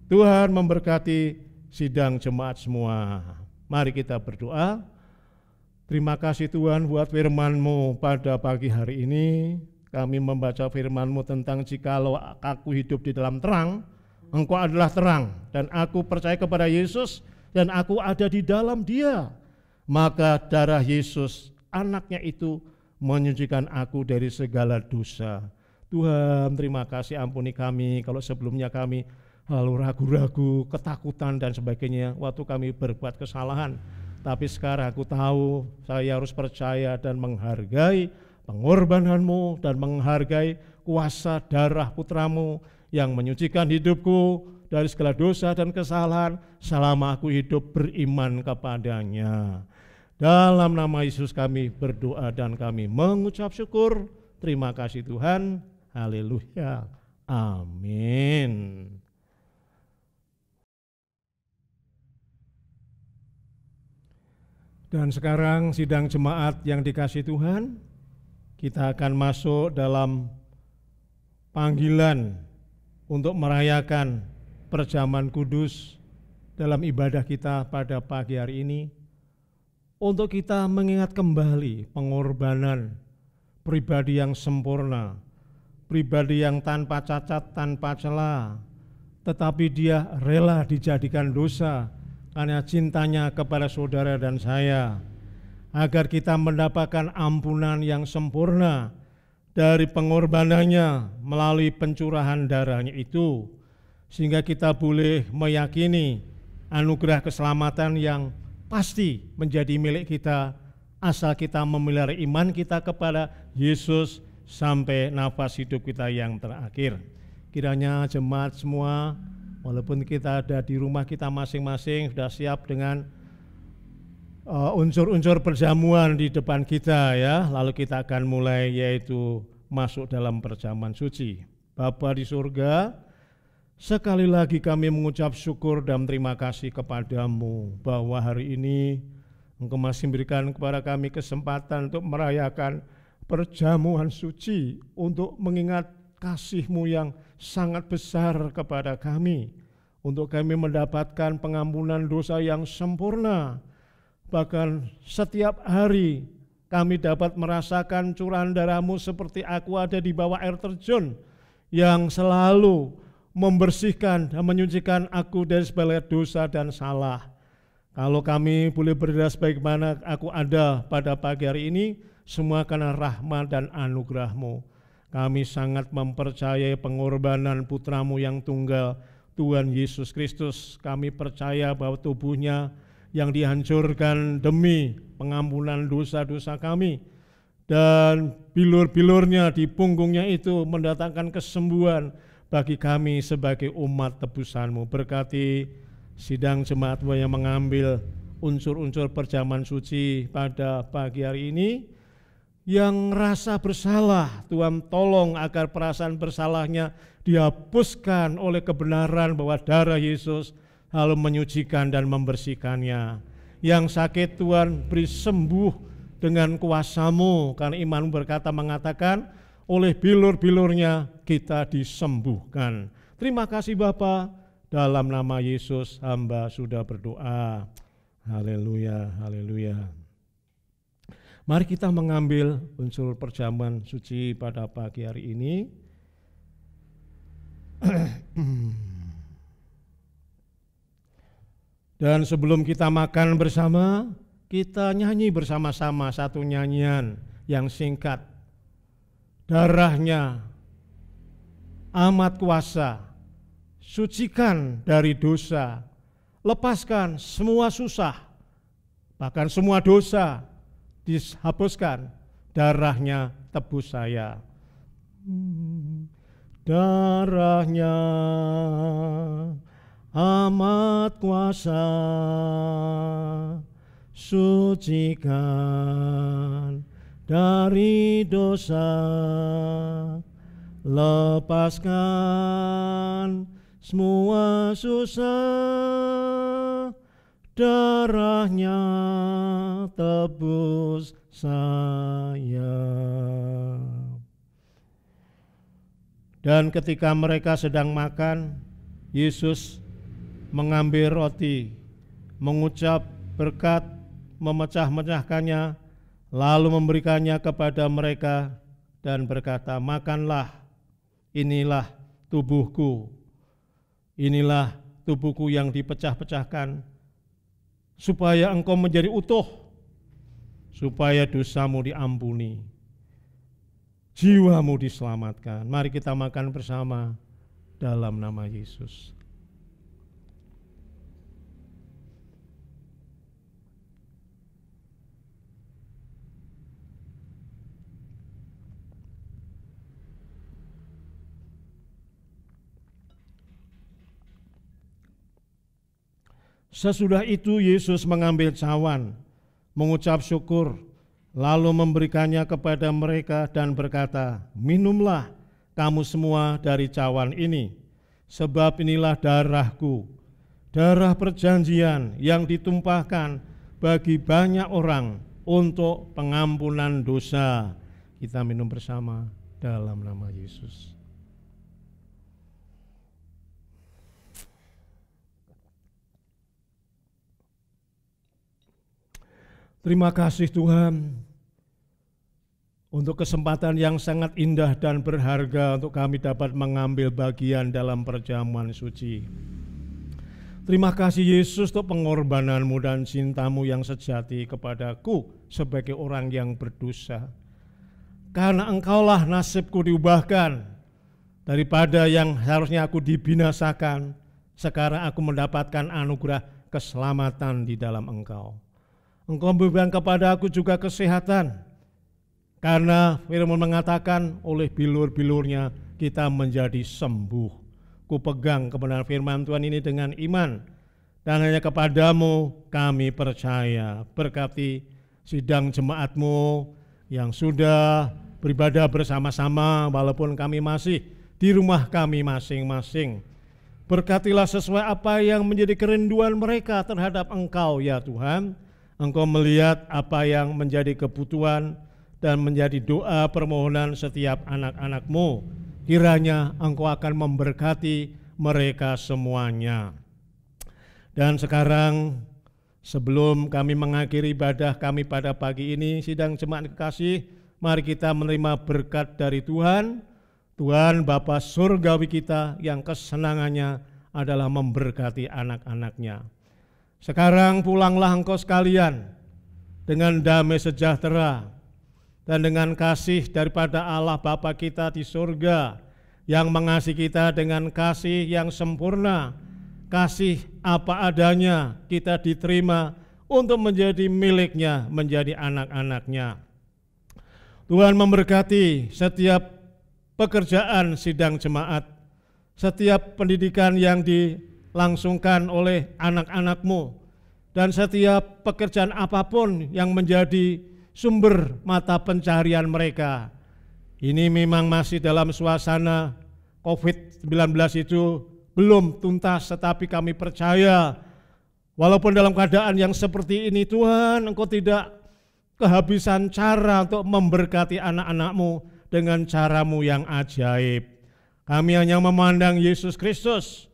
Tuhan memberkati sidang jemaat semua. Mari kita berdoa. Terima kasih Tuhan buat firman-Mu pada pagi hari ini. Kami membaca firman-Mu tentang jikalau aku hidup di dalam terang, Engkau adalah terang, dan aku percaya kepada Yesus, dan aku ada di dalam Dia. Maka darah Yesus, anaknya itu, menyucikan aku dari segala dosa. Tuhan, terima kasih, ampuni kami kalau sebelumnya kami lalu ragu-ragu, ketakutan dan sebagainya waktu kami berbuat kesalahan. Tapi sekarang aku tahu saya harus percaya dan menghargai pengorbanan-Mu dan menghargai kuasa darah putra-Mu yang menyucikan hidupku dari segala dosa dan kesalahan selama aku hidup beriman kepadanya. Dalam nama Yesus kami berdoa dan kami mengucap syukur. Terima kasih Tuhan. Haleluya. Amin. Dan sekarang sidang jemaat yang dikasihi Tuhan, kita akan masuk dalam panggilan untuk merayakan perjamuan kudus dalam ibadah kita pada pagi hari ini, untuk kita mengingat kembali pengorbanan pribadi yang sempurna, pribadi yang tanpa cacat, tanpa celah, tetapi dia rela dijadikan dosa karena cintanya kepada saudara dan saya, agar kita mendapatkan ampunan yang sempurna dari pengorbanannya melalui pencurahan darahnya itu, sehingga kita boleh meyakini anugerah keselamatan yang pasti menjadi milik kita asal kita memelihara iman kita kepada Yesus sampai nafas hidup kita yang terakhir. Kiranya jemaat semua, walaupun kita ada di rumah kita masing-masing, sudah siap dengan unsur-unsur perjamuan di depan kita ya. Lalu kita akan mulai yaitu masuk dalam perjamuan suci. Bapa di surga, sekali lagi kami mengucap syukur dan terima kasih kepadamu bahwa hari ini Engkau masih memberikan kepada kami kesempatan untuk merayakan perjamuan suci, untuk mengingat kasih-Mu yang sangat besar kepada kami, untuk kami mendapatkan pengampunan dosa yang sempurna. Bahkan setiap hari kami dapat merasakan curahan darah-Mu seperti aku ada di bawah air terjun yang selalu membersihkan dan menyucikan aku dari segala dosa dan salah. Kalau kami boleh berdoa sebagaimana aku ada pada pagi hari ini, semua karena rahmat dan anugerah-Mu. Kami sangat mempercayai pengorbanan putra-Mu yang tunggal, Tuhan Yesus Kristus. Kami percaya bahwa tubuhnya yang dihancurkan demi pengampunan dosa-dosa kami, dan bilur-bilurnya di punggungnya itu mendatangkan kesembuhan bagi kami sebagai umat tebusan-Mu. Berkati sidang jemaat-Mu yang mengambil unsur-unsur perjamuan suci pada pagi hari ini, yang rasa bersalah, Tuhan tolong agar perasaan bersalahnya dihapuskan oleh kebenaran bahwa darah Yesus lalu menyucikan dan membersihkannya. Yang sakit Tuhan beri sembuh dengan kuasa-Mu, karena iman berkata mengatakan oleh bilur-bilurnya kita disembuhkan. Terima kasih Bapa, dalam nama Yesus hamba sudah berdoa. Haleluya, haleluya. Mari kita mengambil unsur perjamuan suci pada pagi hari ini. Dan sebelum kita makan bersama, kita nyanyi bersama-sama satu nyanyian yang singkat. Darahnya amat kuasa, sucikan dari dosa, lepaskan semua susah, bahkan semua dosa dihapuskan, darahnya tebus saya. Darahnya amat kuasa, sucikan dari dosa, lepaskan semua susah, darahnya tebus saya. Dan ketika mereka sedang makan, Yesus mengambil roti, mengucap berkat, memecah-mecahkannya, lalu memberikannya kepada mereka dan berkata, makanlah, inilah tubuhku, inilah tubuhku yang dipecah-pecahkan, supaya engkau menjadi utuh, supaya dosamu diampuni, jiwamu diselamatkan. Mari kita makan bersama dalam nama Yesus. Sesudah itu Yesus mengambil cawan, mengucap syukur, lalu memberikannya kepada mereka dan berkata, minumlah kamu semua dari cawan ini, sebab inilah darahku, darah perjanjian yang ditumpahkan bagi banyak orang untuk pengampunan dosa. Kita minum bersama dalam nama Yesus. Terima kasih Tuhan untuk kesempatan yang sangat indah dan berharga untuk kami dapat mengambil bagian dalam perjamuan suci. Terima kasih Yesus untuk pengorbanan-Mu dan cinta-Mu yang sejati kepadaku sebagai orang yang berdosa. Karena Engkaulah nasibku diubahkan, daripada yang harusnya aku dibinasakan, sekarang aku mendapatkan anugerah keselamatan di dalam Engkau. Engkau memberikan kepada aku juga kesehatan, karena firman mengatakan oleh bilur-bilurnya kita menjadi sembuh. Ku pegang kebenaran firman Tuhan ini dengan iman, dan hanya kepadamu kami percaya. Berkati sidang jemaat-Mu yang sudah beribadah bersama-sama walaupun kami masih di rumah kami masing-masing. Berkatilah sesuai apa yang menjadi kerinduan mereka terhadap Engkau ya Tuhan. Engkau melihat apa yang menjadi kebutuhan dan menjadi doa permohonan setiap anak-anak-Mu. Kiranya Engkau akan memberkati mereka semuanya. Dan sekarang sebelum kami mengakhiri ibadah kami pada pagi ini, sidang jemaat kekasih, mari kita menerima berkat dari Tuhan. Tuhan Bapa surgawi kita yang kesenangannya adalah memberkati anak-anak-Nya. Sekarang pulanglah engkau sekalian dengan damai sejahtera dan dengan kasih daripada Allah Bapa kita di surga yang mengasihi kita dengan kasih yang sempurna, kasih apa adanya kita diterima untuk menjadi miliknya, menjadi anak-anak-Nya. Tuhan memberkati setiap pekerjaan sidang jemaat, setiap pendidikan yang dilangsungkan oleh anak-anak-Mu, dan setiap pekerjaan apapun yang menjadi sumber mata pencaharian mereka. Ini memang masih dalam suasana COVID-19 itu belum tuntas, tetapi kami percaya walaupun dalam keadaan yang seperti ini Tuhan, Engkau tidak kehabisan cara untuk memberkati anak-anak-Mu dengan cara-Mu yang ajaib. Kami hanya memandang Yesus Kristus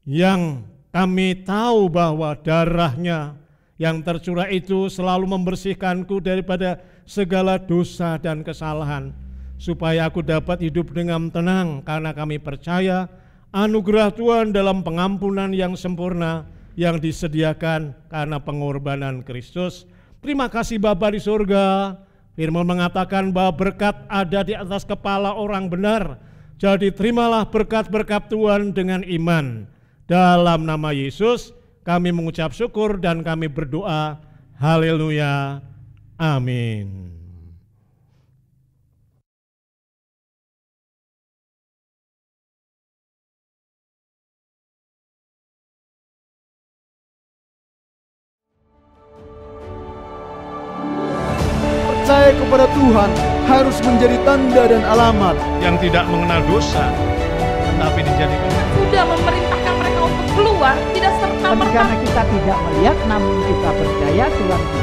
yang kami tahu bahwa darah-Nya yang tercurah itu selalu membersihkanku daripada segala dosa dan kesalahan, supaya aku dapat hidup dengan tenang karena kami percaya anugerah Tuhan dalam pengampunan yang sempurna yang disediakan karena pengorbanan Kristus. Terima kasih Bapa di surga, firman mengatakan bahwa berkat ada di atas kepala orang benar. Jadi terimalah berkat-berkat Tuhan dengan iman. Dalam nama Yesus kami mengucap syukur dan kami berdoa. Haleluya. Amin. Percaya kepada Tuhan harus menjadi tanda dan alamat yang tidak mengenal dosa, tetapi dijadikan Sudah memerintahkan mereka untuk keluar, tidak serta-merta Karena kita tidak melihat namun kita percaya Tuhan